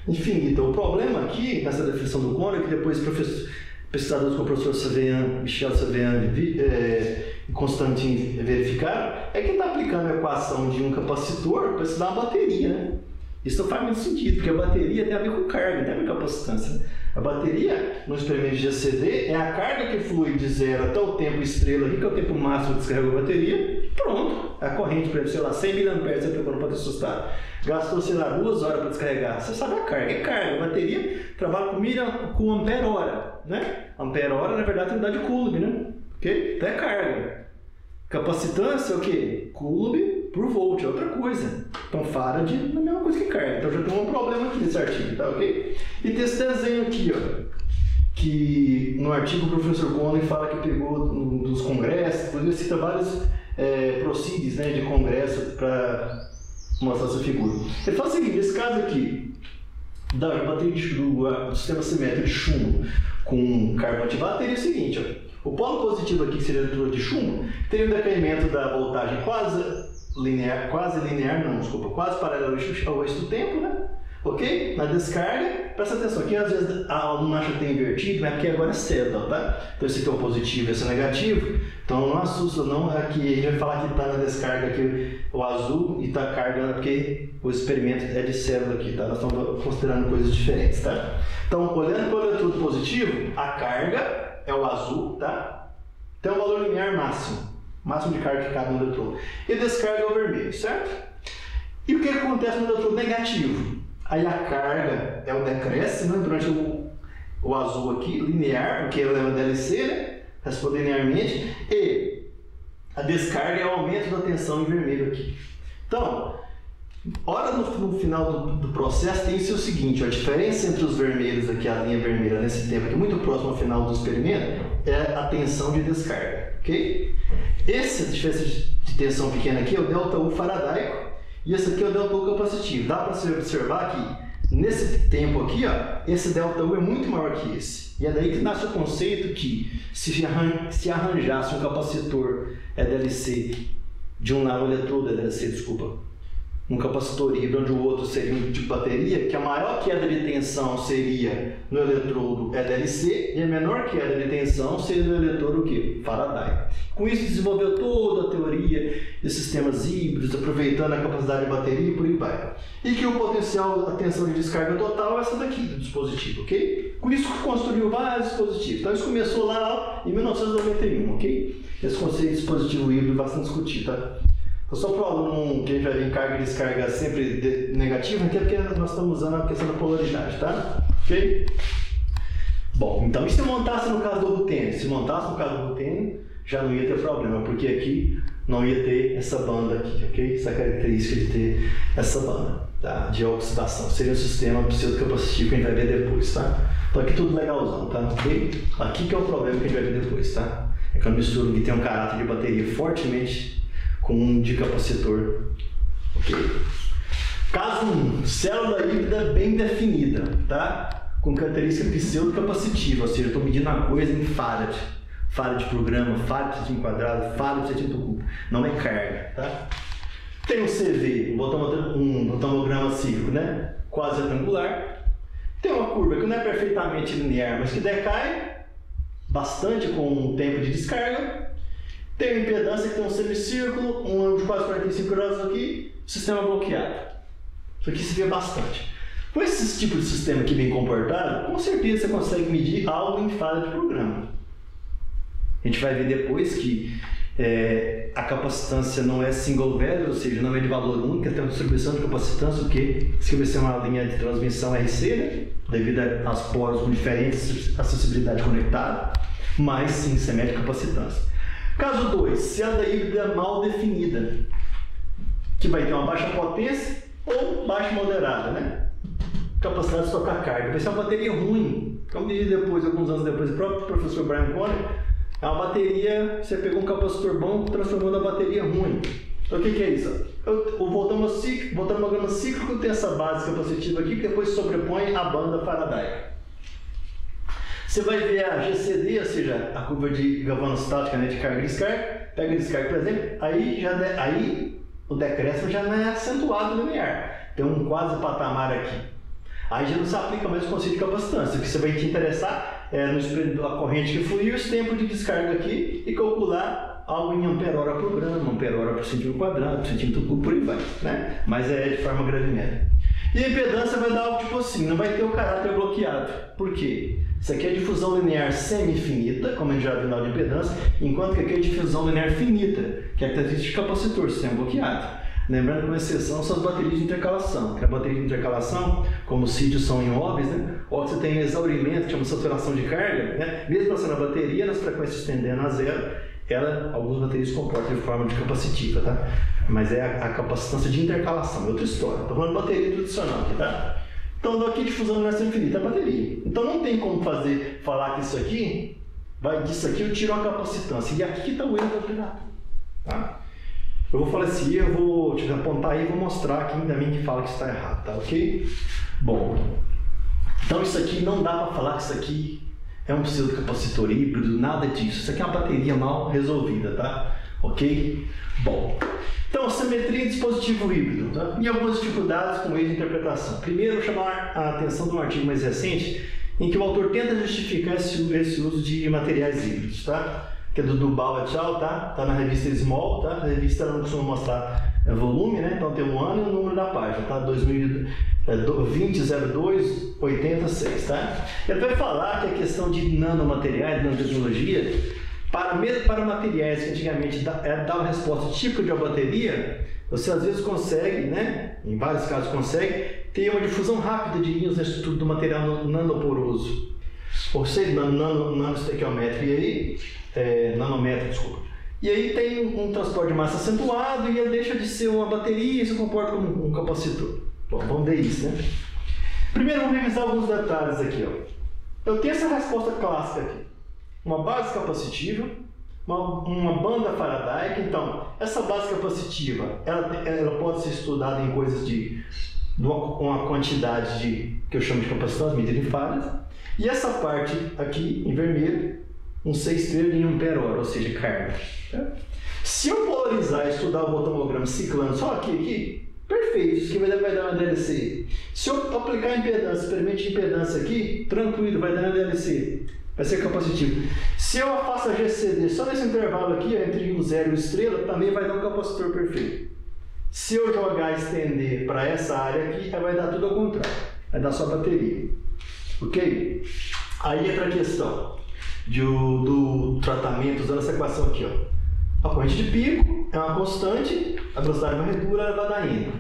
S1: infinita. O problema aqui, nessa definição do Conan, que depois pesquisadores como o professor Michel Savian e Constantin verificaram, é que está aplicando a equação de um capacitor para estudar uma bateria, né? Isso não faz muito sentido, porque a bateria tem a ver com carga, não tem a ver com capacitância, né? A bateria, no experimento de GCD, é a carga que flui de zero até o tempo estrela, que é o tempo máximo de descarga da bateria, e pronto. A corrente, por exemplo, sei lá, 100 mA você aplicou no potencial assustado. Gastou, sei lá, 2 horas para descarregar. Você sabe a carga, é carga. A bateria trabalha com ampere-hora, né? Ampere-hora, na verdade, é unidade de Coulomb, né? Okay? Então é carga. Capacitância é o quê? Coulomb por volt, é outra coisa. Então Farad é a mesma coisa que carga. Então já tem um problema aqui nesse artigo, tá ok? E tem esse desenho aqui, ó, que no artigo o professor Conan fala que pegou dos congressos, ele cita vários proceedings, né, de congresso para mostrar essa figura. Ele fala o seguinte, nesse caso aqui, da bateria do sistema simétrico de chumbo com carbono ativado, teria o seguinte, ó, o polo positivo aqui, que seria o eletrodo de chumbo, teria um decaimento da voltagem quase paralelo ao eixo do tempo, né? Ok? Na descarga, presta atenção, aqui às vezes a aluna acha que tem invertido, mas aqui agora é cedo, tá? Então esse aqui é o positivo e esse é o negativo, então não assusta não, aqui a gente vai falar que está na descarga aqui o azul e está carregando porque o experimento é de célula aqui, tá? Nós estamos considerando coisas diferentes, tá? Então, olhando para o eletrodo positivo, a carga é o azul, tá? Tem um valor linear máximo de carga que cabe no eletrodo. E descarga é o vermelho, certo? E o que acontece no eletrodo negativo? Aí a carga é o decréscimo, né, durante o azul aqui, linear, porque ele é uma DLC, né? Responde linearmente. E a descarga é o aumento da tensão em vermelho aqui. Então, olha no final do processo, tem o seguinte, ó, a diferença entre os vermelhos aqui, a linha vermelha nesse tempo aqui, muito próximo ao final do experimento, é a tensão de descarga, ok? Essa diferença de tensão pequena aqui é o delta U faradaico, e esse aqui é o delta U capacitivo. Dá para você observar que nesse tempo aqui, ó, esse delta U é muito maior que esse. E é daí que nasce o conceito que se arranjasse um capacitor EDLC de um lado, eletrodo EDLC, desculpa, um capacitor híbrido onde o outro seria um tipo de bateria, que a maior queda de tensão seria no eletrodo EDLC e a menor queda de tensão seria no eletrodo o quê? Faraday. Com isso desenvolveu toda a teoria de sistemas híbridos, aproveitando a capacidade de bateria e por aí vai. E que o potencial, a tensão de descarga total é essa daqui do dispositivo, ok? Com isso construiu vários dispositivos. Então isso começou lá em 1991, ok? Esse conceito de dispositivo híbrido é bastante discutido, tá? Então, só para o aluno que a gente vai ver carga e descarga sempre negativa, aqui é porque nós estamos usando a questão da polaridade, tá? Ok? Bom, então e se montasse no caso do rutênio? Se montasse no caso do rutênio, já não ia ter problema, porque aqui não ia ter essa banda aqui, ok? Essa característica de ter essa banda, tá? De oxidação. Seria um sistema pseudo-capacitivo que a gente vai ver depois, tá? Então aqui tudo legalzão, tá? Ok? Aqui que é o problema que a gente vai ver depois, tá? É que a mistura que tem um caráter de bateria fortemente com um de capacitor, ok? Caso 1, célula híbrida bem definida, tá? Com característica pseudo-capacitiva, ou seja, estou medindo uma coisa em Farad. Farad por grama, Farad por centímetro quadrado, Farad por centímetro cubo. Não é carga, tá? Tem um CV, um botãograma círculo, né? Quase retangular. Tem uma curva que não é perfeitamente linear, mas que decai bastante com o tempo de descarga. Tem uma impedância que tem um semicírculo, um ângulo de quase 45 graus aqui, sistema bloqueado. Isso aqui se vê bastante. Com esse tipo de sistema aqui bem comportado, com certeza você consegue medir algo em falha de programa. A gente vai ver depois que a capacitância não é single value, ou seja, não é de valor único, tem uma distribuição de capacitância, porque isso vai ser uma linha de transmissão RC, né? Devido aos poros com diferentes acessibilidade conectada, mas sim simétrica capacitância. Caso 2, célula híbrida mal definida, que vai ter uma baixa potência ou baixa moderada, né? capacidade de estocar carga. Vai ser uma bateria ruim. Como diz depois, alguns anos depois, o próprio professor Brian Conner, é uma bateria, você pegou um capacitor bom, transformou na bateria ruim. Então o que é isso? Voltando ao diagrama cíclico, tem essa base capacitiva aqui, que depois sobrepõe a banda faradaica. Você vai ver a GCD, ou seja, a curva de galvanostática, né, de carga e descarga. Pega a descarga, por exemplo, aí o decréscimo já não é acentuado linear. Tem um quase patamar aqui. Aí já não se aplica mais o conceito de capacitância. O que você vai te interessar é a corrente que fluiu, esse tempo de descarga aqui e calcular algo em ampere-hora por grama, ampere-hora por centímetro quadrado, por centímetro cúbico, por aí vai, né? Mas é de forma gravimétrica. E a impedância vai dar algo tipo assim, não vai ter o caráter bloqueado. Por quê? Isso aqui é difusão linear semi-infinita, como a gente já viu na aula de impedância, enquanto que aqui é difusão linear finita, que é a característica de capacitor, sistema bloqueado. Lembrando que uma exceção são as baterias de intercalação, que a bateria de intercalação, como os sítios são imóveis, né? Ou você tem exaurimento, que chama saturação de carga, né? Mesmo passando a bateria, nas frequências tendendo a zero, algumas baterias se comportam de forma de capacitiva, tá? Mas é a capacitância de intercalação, é outra história. Estou falando de bateria tradicional aqui, tá? Então, daqui difusão linear infinita é a bateria. Então, não tem como falar que isso aqui, disso aqui eu tiro a capacitância. E aqui que está o erro da temperatura, tá? Eu vou falar assim, eu vou te apontar aí e vou mostrar aqui ainda bem que fala que está errado, tá? Ok? Bom, então isso aqui não dá para falar que isso aqui é um pseudocapacitor híbrido, nada disso. Isso aqui é uma bateria mal resolvida, tá? Ok? Bom, então simetria de dispositivo híbrido, tá? E algumas dificuldades com ele de interpretação. Primeiro, chamar a atenção de um artigo mais recente em que o autor tenta justificar esse uso de materiais híbridos, tá? Que é do Duval et al, tá? Tá na revista Small, tá? A revista não costuma mostrar volume, né? Então tem um ano e o número da página, tá? 2002-86, tá? Ele vai falar que a questão de nanomateriais, nanotecnologia, para materiais que antigamente davam resposta típica de uma bateria, você às vezes consegue, né? Em vários casos consegue, ter uma difusão rápida de íons na estrutura do material nanoporoso. Ou seja, nanoestequiométrico, e aí, nanômetro, desculpa. E aí tem um transporte de massa acentuado e ele deixa de ser uma bateria e se comporta como um capacitor. Bom, vamos ver isso, né? Primeiro vamos revisar alguns detalhes aqui, ó. Eu tenho essa resposta clássica aqui. Uma base capacitiva, uma banda faradaica. Então, essa base capacitiva, ela pode ser estudada em coisas de uma quantidade que eu chamo de capacitância, medida em farads. E essa parte aqui, em vermelho, um 6 em ampere-hora, ou seja, carga. Se eu polarizar e estudar o botão-holograma ciclando só aqui, perfeito, isso aqui vai dar uma DLC. Se eu aplicar a impedância, experimente impedância aqui, tranquilo, vai dar uma DLC. Vai ser capacitivo. Se eu faço a GCD só nesse intervalo aqui, entre o 0 e o estrela, também vai dar um capacitor perfeito. Se eu jogar e estender para essa área aqui, vai dar tudo ao contrário. Vai dar só bateria. Ok? Aí entra a questão do tratamento usando essa equação aqui, ó. A corrente de pico é uma constante, a velocidade varredura é elevada a n.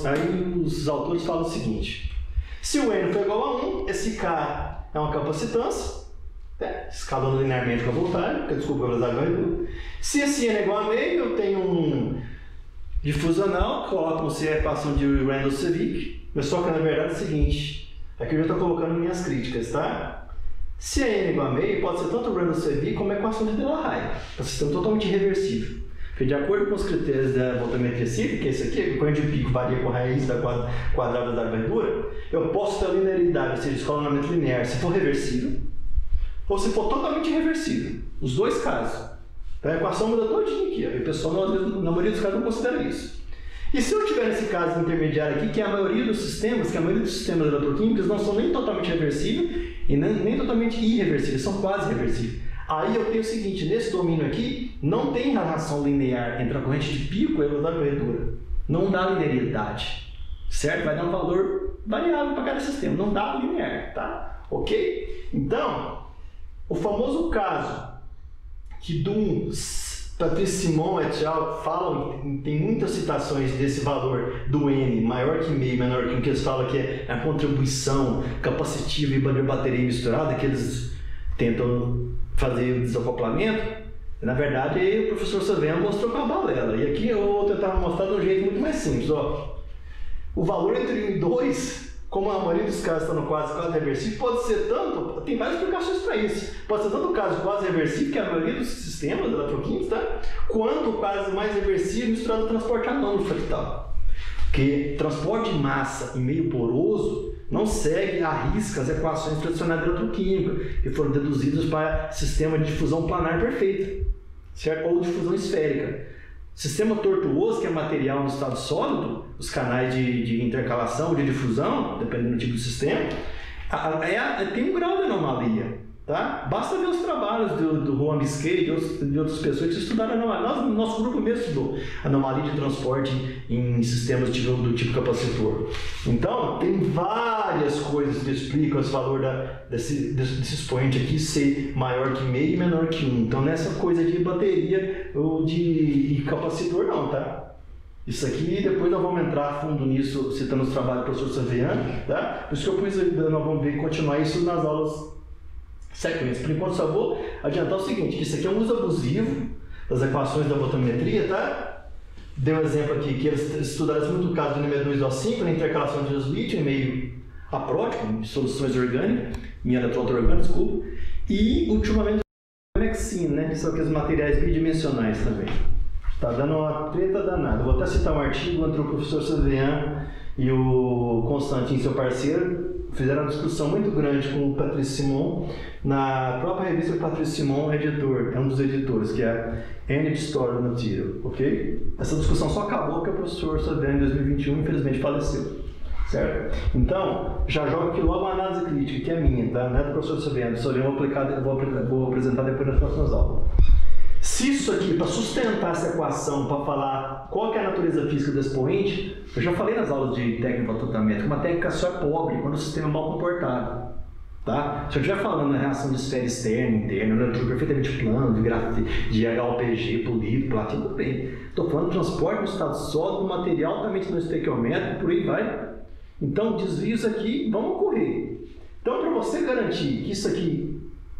S1: Aí os autores falam o seguinte: se o n for igual a 1, esse K é uma capacitância, escalando linearmente com a voltagem, desculpa, a velocidade varredura. Se esse n é igual a meio, eu tenho um difusional, coloco-se a equação de Reynolds-Sevig, mas só que na verdade é o seguinte, aqui eu já estou colocando minhas críticas, tá? Se a n é igual a meio, pode ser tanto o Reynolds-Sevig como a equação de Delahaye. É um sistema totalmente irreversível. Porque de acordo com os critérios da voltametria cíclica, que é esse aqui, a corrente de pico varia com a raiz da quadrada da varredura, eu posso ter a linearidade, ou seja, escalonamento linear, se for reversível, ou se for totalmente irreversível. Os dois casos. Então a equação muda todinha aqui, ó. E o pessoal, na maioria dos casos, não considera isso. E se eu tiver esse caso intermediário aqui, que a maioria dos sistemas eletroquímicos não são nem totalmente reversíveis e nem totalmente irreversíveis, são quase reversíveis. Aí eu tenho o seguinte, nesse domínio aqui, não tem relação linear entre a corrente de pico e a velocidade de varredura. Não dá linearidade, certo? Vai dar um valor variável para cada sistema, não dá linear, tá? Ok? Então, o famoso caso que Patrice Simon et al. Falam, tem muitas citações desse valor do N maior que meio, menor que 1, que eles falam que é a contribuição capacitiva e bateria misturada, que eles tentam fazer o desacoplamento. Na verdade, o professor Savena mostrou com a balela. E aqui eu vou tentar mostrar de um jeito muito mais simples. Ó. O valor entre 1 e 2 como a maioria dos casos estão no quase reversível, pode ser tanto, tem várias explicações para isso, pode ser tanto o caso quase reversível, que é a maioria dos sistemas eletroquímicos, tá? Quanto o caso mais reversível misturado ao transporte anômalo fractal. Porque transporte de massa em meio poroso não segue à risca as equações tradicionais da eletroquímica, que foram deduzidas para sistema de difusão planar perfeita, certo? Ou difusão esférica. Sistema tortuoso, que é material no estado sólido, os canais de intercalação ou de difusão, dependendo do tipo de sistema, tem um grau de anomalia. Tá? Basta ver os trabalhos do Juan Bisquet e de outras pessoas que estudaram anomalia. Nosso grupo mesmo estudou anomalia de transporte em sistemas do tipo capacitor. Então, tem várias coisas que explicam esse valor desse expoente aqui ser maior que meio e menor que 1. Então, nessa coisa de bateria ou de capacitor, não, tá? Isso aqui, depois nós vamos entrar a fundo nisso, citando os trabalhos do professor Saviano, tá? Por isso que eu pus, nós vamos ver, continuar isso nas aulas sequência. Por enquanto, só vou adiantar o seguinte, que isso aqui é um uso abusivo das equações da voltametria, tá? Dei um exemplo aqui, que eles estudaram muito o caso do NM2O5, na intercalação de lítio em meio aprótico, em soluções orgânicas, em eletrodo orgânico, desculpa, e, ultimamente, o Mexine, né? Que são aqueles materiais bidimensionais também. Tá dando uma treta danada. Vou até citar um artigo entre o professor Saviano e o Constantin, seu parceiro, fizeram uma discussão muito grande com o Patrice Simon na própria revista. O Patrice Simon é editor, é um dos editores, que é Energy Storage Material, ok? Essa discussão só acabou porque o professor Saviano, em 2021, infelizmente faleceu, certo? Então, já jogo aqui logo uma análise crítica, que é minha, tá? Não é do professor Saviano, vou apresentar depois nas próximas aulas. Se isso aqui, para sustentar essa equação, para falar qual que é a natureza física do expoente, eu já falei nas aulas de técnica de tratamento que uma técnica só é pobre quando o sistema é mal comportado. Tá? Se eu estiver falando na reação de esfera externa, interna, um eletrodo perfeitamente plano, de HOPG, polido, platino, tudo bem. Estou falando de transporte no estado sólido, material altamente não estequiométrico, por aí vai. Então, desvios aqui vão ocorrer. Então, para você garantir que isso aqui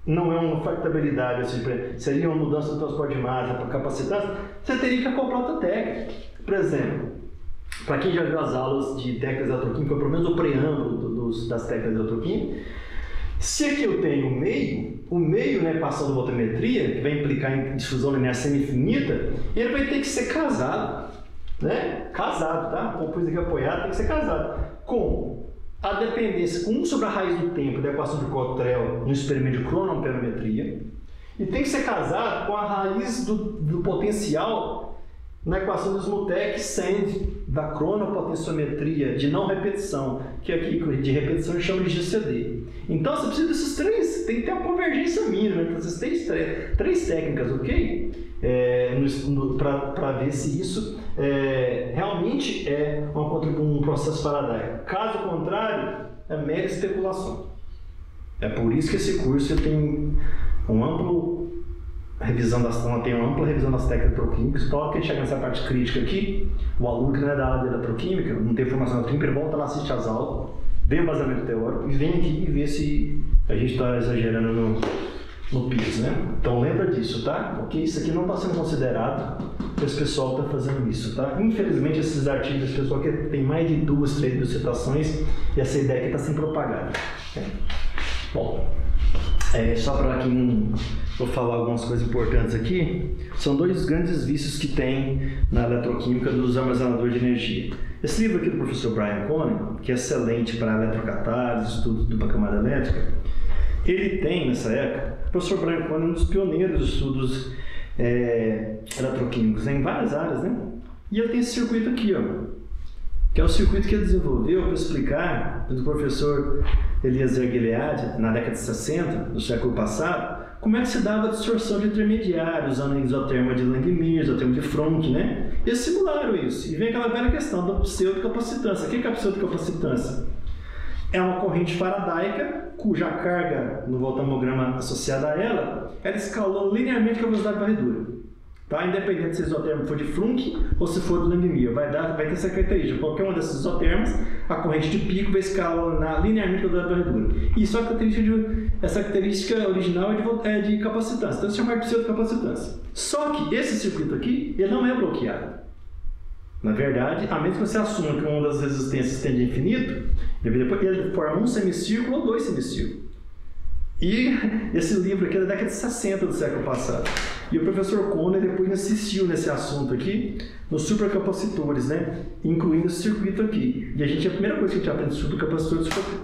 S1: não é uma factabilidade, assim, seria uma mudança do transporte de massa para capacitância, você teria que acoplar outra técnica. Por exemplo, para quem já viu as aulas de técnicas eletroquímicas, ou pelo menos o preâmbulo das técnicas eletroquímicas, se aqui eu tenho o meio na equação da voltametria, que vai implicar em difusão linear semi-infinita, ele vai ter que ser casado, né? Casado, tá? Compus aqui apoiado, tem que ser casado com a dependência 1 sobre a raiz do tempo da equação de Cottrell no experimento de cronoamperometria, e tem que ser casado com a raiz do potencial na equação do Smutek-Sand da cronopotenciometria de não repetição, que aqui de repetição a gente chama de GCD. Então você precisa desses três, tem que ter uma convergência mínima entre essas três técnicas, ok? Para ver se isso realmente é um processo paradóico. Caso contrário, é mera especulação. É por isso que esse curso tem uma ampla revisão das técnicas eletroquímicas. Só que chega nessa parte crítica aqui, o aluno que não é da área de eletroquímica, não tem formação eletroquímica, ele volta lá, assiste as aulas, vê o vazamento teórico e vem aqui e vê se a gente está exagerando no PIS, né? Então lembra disso, tá? Porque isso aqui não está sendo considerado, esse pessoal está fazendo isso, tá? Infelizmente esses artigos, esse pessoal que tem mais de 2, 3 mil citações, e essa ideia aqui está sendo propagada. Bom, só para quem vou falar algumas coisas importantes aqui, são dois grandes vícios que tem na eletroquímica dos armazenadores de energia. Esse livro aqui do professor Brian Cohen, que é excelente para eletrocatálise, estudos da camada elétrica, ele tem, nessa época, o professor Brian Cohen é um dos pioneiros dos estudos eletroquímicos, em várias áreas, né? E ele tem esse circuito aqui, ó, que é o circuito que ele desenvolveu para explicar, do professor Eliezer Gilead, na década de 60, do século passado, como é que se dava a distorção de intermediários, usando a isoterma de Langmuir, isoterma de Fronk, né? E eles simularam isso. E vem aquela velha questão da pseudocapacitância. O que é a pseudocapacitância? É uma corrente faradaica, cuja carga no voltammograma associada a ela escalou linearmente com a velocidade de varredura. Tá? Independente se o isotermo for de Fronk ou se for do Langmuir, vai ter essa característica. Qualquer uma dessas isotermas, a corrente de pico vai escalar linearmente com a velocidade de varredura. Isso é essa característica original é de capacitância. Então, se chama de pseudocapacitância. Só que esse circuito aqui, ele não é bloqueado. Na verdade, a menos que você assuma que uma das resistências tende a infinito, ele forma um semicírculo ou dois semicírculos. E esse livro aqui é da década de 60 do século passado. E o professor Conner depois insistiu nesse assunto aqui, nos supercapacitores, né? Incluindo esse circuito aqui. E a primeira coisa que a gente aprende sobre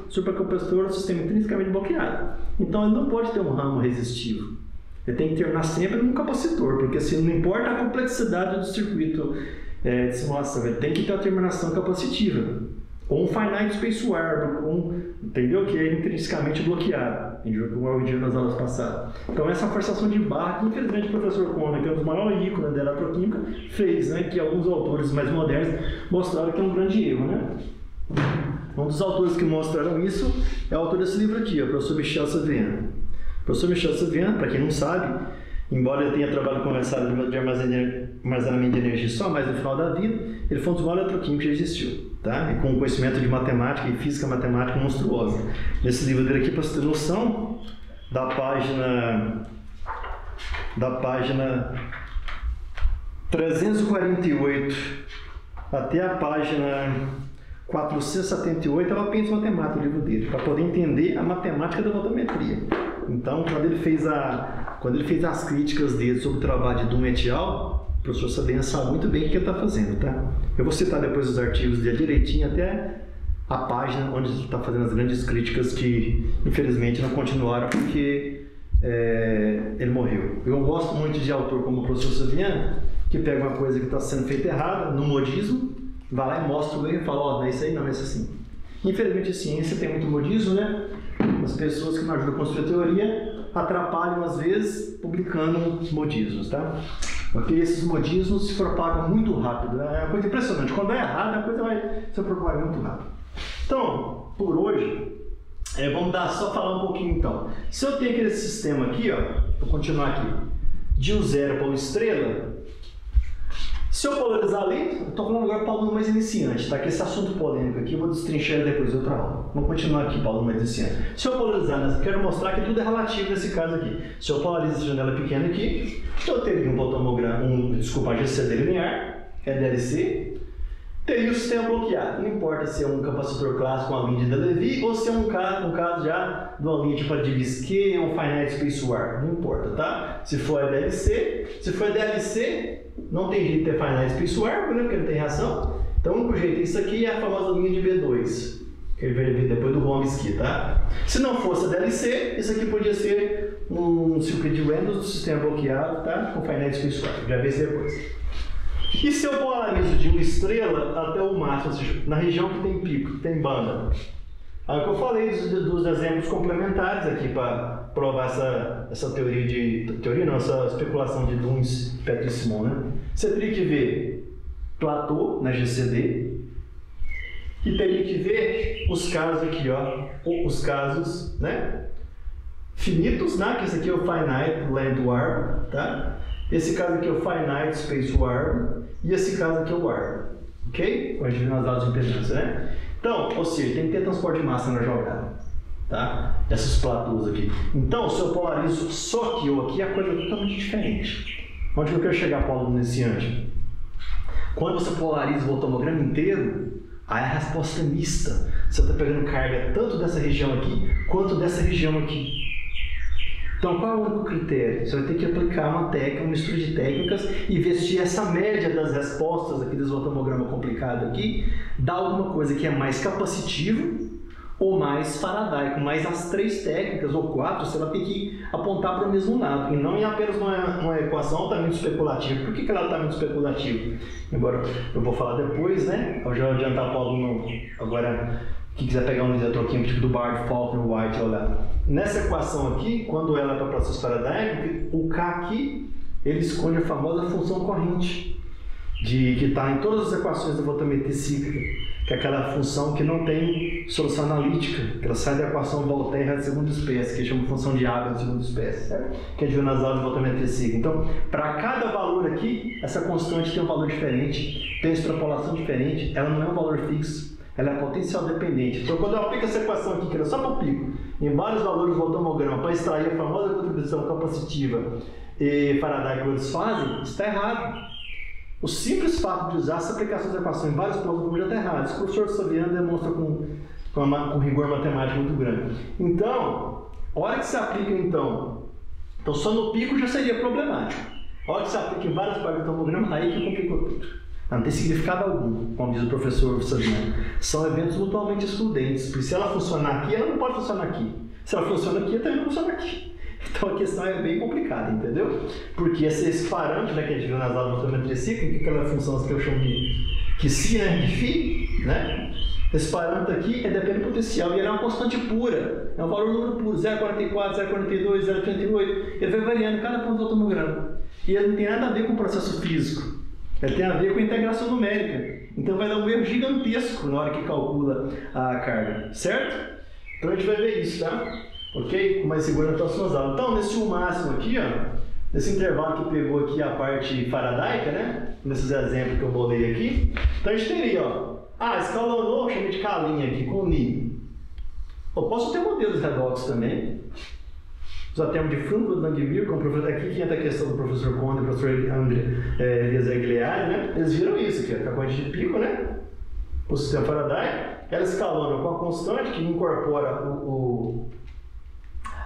S1: supercapacitor é um sistema intrinsecamente bloqueado. Então ele não pode ter um ramo resistivo. Ele tem que terminar sempre num capacitor, porque assim, não importa a complexidade do circuito de simulação, ele tem que ter a terminação capacitiva. Ou um finite space warp, entendeu? Que é intrinsecamente bloqueado, como eu vi nas aulas passadas. Então essa forçação de barra, que infelizmente o professor Conner, que é um dos maiores ícones da eletroquímica, fez, né? Que alguns autores mais modernos mostraram que é um grande erro, né? Um dos autores que mostraram isso é o autor desse livro aqui, o professor Michel Saviano. O professor Michel Saviano, para quem não sabe, embora ele tenha trabalhado com essa área de armazenamento de energia só mais no final da vida, ele foi um dos maiores eletroquímicos que já existiu, tá? E com um conhecimento de matemática e física matemática monstruosa. Nesse livro dele aqui, para você ter noção, da página 348 até a página 478, ela pensa matemática no livro dele, para poder entender a matemática da voltametria. Então, quando ele fez as críticas dele sobre o trabalho de Dunn et al., o professor Sabian sabe muito bem o que ele está fazendo, tá? Eu vou citar depois os artigos dele direitinho até a página onde ele está fazendo as grandes críticas que, infelizmente, não continuaram porque ele morreu. Eu gosto muito de autor como o professor Sabian, que pega uma coisa que está sendo feita errada, no modismo, vai lá e mostra o erro e fala, ó, não é isso aí, não é isso assim. Infelizmente, a ciência tem muito modismo, né? As pessoas que não ajudam a construir a teoria atrapalham, às vezes, publicando modismos, tá? Porque esses modismos se propagam muito rápido. É uma coisa impressionante. Quando é errado, a coisa vai se propagar muito rápido. Então, por hoje, vamos só falar um pouquinho, então. Se eu tenho aquele sistema aqui, ó, vou continuar aqui, de U0 para U', se eu polarizar ali, eu estou falando agora para o aluno mais iniciante, tá? Que esse assunto polêmico aqui eu vou destrinchar depois de outra aula. Vamos continuar aqui para o aluno mais iniciante. Se eu polarizar nessa, quero mostrar que tudo é relativo nesse caso aqui. Se eu polarizo essa janela pequena aqui, eu teria um fotomograma, GCD linear, DLC, teria o sistema bloqueado. Não importa se é um capacitor clássico com a linha de Delevi ou se é um caso já de uma linha tipo a de Bisquet ou um finite space warp. Não importa, tá? Se for a DLC, não tem jeito de ter finite space warp, né? Porque não tem reação. Então o único jeito, isso aqui é a famosa linha de B2, que ele vai ver depois do Von Bisquet, tá? Se não fosse a DLC, isso aqui podia ser um circuito de Reynolds do sistema bloqueado, tá? Com finite space warp. Já vê isso depois. E se eu polarizo de U' até o máximo, ou seja, na região que tem pico, que tem banda? Aí que eu falei dos exemplos complementares aqui para provar essa essa especulação de Dunn, Petri e Simon, né? Você teria que ver platô na GCD e teria que ver os casos aqui, ó, os casos, né? Finitos, né? Que esse aqui é o Finite Length Warp, tá? Esse caso aqui é o Finite Space Warp e esse caso aqui é o Warp, ok? Como a gente viu nas aulas de impedância, né? Então, ou seja, tem que ter transporte de massa na jogada, tá? Desses platôs aqui. Então, se eu polarizo só aqui ou aqui, a coisa é totalmente diferente. Onde eu quero chegar para o aluno iniciante? Quando você polariza o voltamograma inteiro, aí a resposta é mista. Você está pegando carga tanto dessa região aqui, quanto dessa região aqui. Então, qual é o único critério? Você vai ter que aplicar uma mistura de técnicas e ver se essa média das respostas aqui desse voltamograma complicado aqui dá alguma coisa que é mais capacitivo ou mais faradaico, mais as três técnicas ou quatro, você vai ter que apontar para o mesmo lado e não em apenas uma equação altamente especulativa. Por que ela é altamente especulativa? Embora eu vou falar depois, né? Eu já vou adiantar para o aluno agora que quiser pegar um eletroquímico tipo do Bard, Faulkner, White, olhar. Nessa equação aqui, quando ela é para processo faradaico, o K aqui, ele esconde a famosa função corrente, que está em todas as equações da voltametria cíclica, que é aquela função que não tem solução analítica, que ela sai da equação Volterra de segunda espécie, que chama função de Abel de segunda espécie, certo? Que a gente viu nas aulas de voltametria cíclica. Então, para cada valor aqui, essa constante tem um valor diferente, tem extrapolação diferente, ela não é um valor fixo. Ela é potencial dependente. Então, quando eu aplico essa equação aqui, que era só para o pico, em vários valores do voltamograma, para extrair a famosa contribuição capacitiva e Faraday que eles fazem, está errado. O simples fato de usar essa aplicação de equação em vários pontos do já está errado. Isso o professor Saviano demonstra com rigor matemático muito grande. Então, a hora que se aplica, então só no pico já seria problemático. A hora que se aplica em várias partes do tomograma, aí que complicou tudo. Não tem significado algum, como diz o professor Saviano. São eventos mutuamente excludentes, porque se ela funcionar aqui, ela não pode funcionar aqui. Se ela funciona aqui, ela também não funciona aqui. Então a questão é bem complicada, entendeu? Porque esse parâmetro, né, que a gente viu nas aulas de fotometria cíclica, que é aquela função que eu chamo de si, né, de φ, né? Esse parâmetro aqui é dependente do potencial e ele é uma constante pura, é um valor número puro, 0,44, 0,42, 0,38, ele vai variando em cada ponto do tomograma. E ele não tem nada a ver com o processo físico, ele tem a ver com a integração numérica. Então vai dar um erro gigantesco na hora que calcula a carga, certo? Então a gente vai ver isso, tá? Ok? Com mais segurança nas próximas aulas. Então, nesse máximo aqui, ó, nesse intervalo que pegou aqui a parte faradaica, né? Nesses exemplos que eu bolei aqui. Então a gente teria, ó, escalonou, chama de calinha aqui, com Ni. Eu posso ter modelos redox também. Usar termo de Frankfurt, Langmuir, como professor aqui, que entra a questão do professor Conde e do professor Eliezer Gliari, né? Eles viram isso aqui, ó, a corrente de pico, né? O sistema Faraday. Ela escalona com a constante que incorpora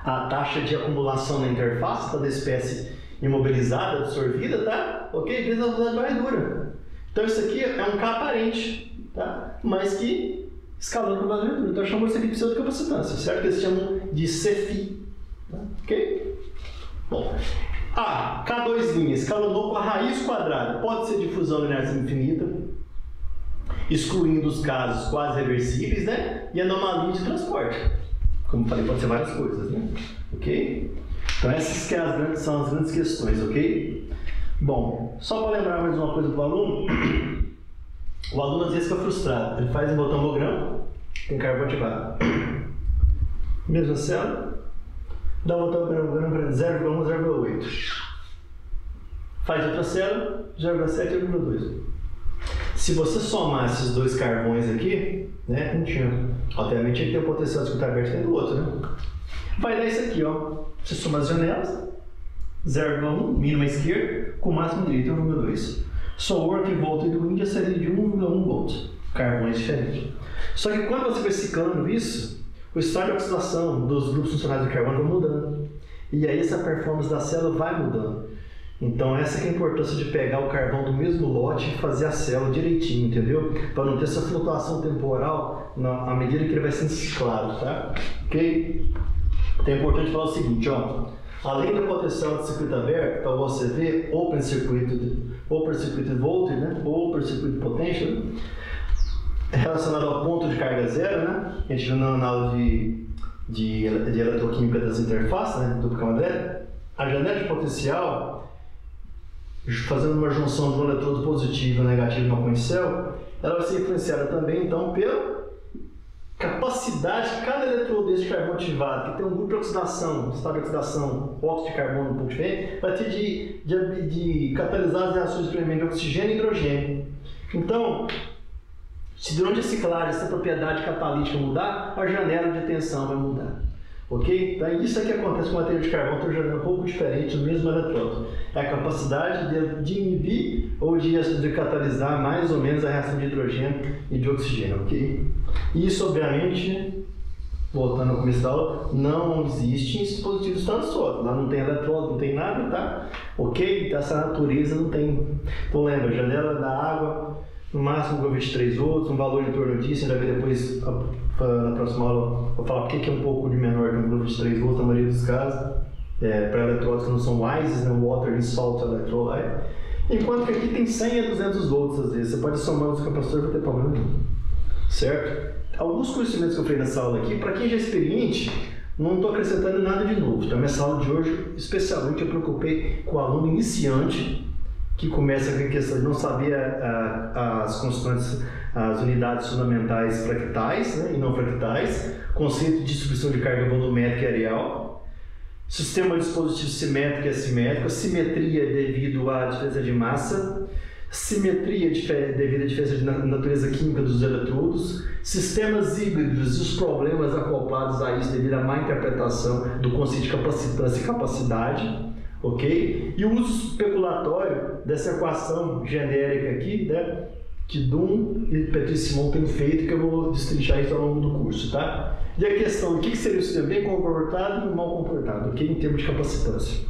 S1: a taxa de acumulação na interface da espécie imobilizada, absorvida, tá? Ok? Vezes a velocidade varredura. Então isso aqui é um K aparente, tá? Mas que escalando com a varredura. Então chamamos isso aqui de pseudocapacitância, certo? Que eles chamam de CFI. Tá? Ok? Bom. K2' escalonou com a raiz quadrada. Pode ser difusão linear infinita, excluindo os casos quase reversíveis, né? E anomalia de transporte. Como falei, pode ser várias coisas, né? Ok? Então essas que são as grandes questões, ok? Bom, só para lembrar mais uma coisa do aluno, o aluno às vezes fica frustrado. Ele faz um tomograma, tem carvão ativado. Mesma célula, dá um tomograma para 0,1, 0,8. Faz outra célula, 0,7, 0,2. Se você somar esses dois carvões aqui, né, obviamente ele tem o potencial de escutar aberto dentro do outro, né? Vai dar isso aqui, ó. Você soma as janelas, 0,1, mínima esquerda, com máximo direito 1,2. Só o work volt do Índia seria de 1,1 volts, carvões diferentes. Só que quando você vai ciclando isso, o estado de oxidação dos grupos funcionais do carbono vai mudando. E aí essa performance da célula vai mudando. Então essa que é a importância de pegar o carvão do mesmo lote e fazer a célula direitinho, entendeu? Para não ter essa flutuação temporal à medida que ele vai sendo ciclado, tá? Ok? Então é importante falar o seguinte, ó. Além do potencial de circuito aberto, para você ver Open Circuit Voltage, né? Open Circuit Potential, relacionado ao ponto de carga zero, né? A gente viu na aula de eletroquímica das interfaces, né? Do Camadé. A janela de potencial, fazendo uma junção de um eletrodo positivo e negativo no coincel, ela vai ser influenciada também, então, pela capacidade que cada eletrodo desse carvão ativado, que tem um grupo de oxidação, estado de oxidação, óxido de carbono um pouco diferente, vai ter de catalisar as reações de experimento de oxigênio e hidrogênio. Então, se durante a ciclagem essa propriedade catalítica mudar, a janela de tensão vai mudar. Ok? Então, isso aqui acontece com a bateria de carvão, tem uma janela um pouco diferente do mesmo eletrodo. É a capacidade de inibir ou de catalisar mais ou menos a reação de hidrogênio e de oxigênio, ok? Isso, obviamente, voltando ao começo da aula, não existe em dispositivos transóticos. Lá não tem eletrodo, não tem nada, tá? Ok? Essa natureza não tem. Então lembra, janela da água, no máximo 23 volts, um valor em torno disso, a gente vai ver depois na próxima aula, vou falar porque que é um pouco de menor que um 23 volts na maioria dos casos, para eletrodos que não são WISEs, né? Water and Salt Electrolyte. Enquanto que aqui tem 100 a 200 volts às vezes, você pode somar os capacitores para ter problema nenhum. Certo? Alguns conhecimentos que eu falei nessa aula aqui, para quem já é experiente, não estou acrescentando nada de novo. Então, nessa aula de hoje, especialmente, eu preocupei com o aluno iniciante que começa com a questão de não saber as constantes, as unidades fundamentais fractais, né, e não fractais, conceito de distribuição de carga volumétrica e areal, sistema de dispositivo simétrico e assimétrico, simetria devido à diferença de massa, simetria devido à diferença de natureza química dos eletrodos, sistemas híbridos e os problemas acoplados a isso devido à má interpretação do conceito de capacitância e capacidade,
S2: ok? E o uso especulatório dessa equação genérica aqui, né, que Dunn e Patrice Simon têm feito, que eu vou destrinchar isso ao longo do curso, tá? E a questão, o que seria o sistema bem comportado e mal comportado, ok? Em termos de capacitância.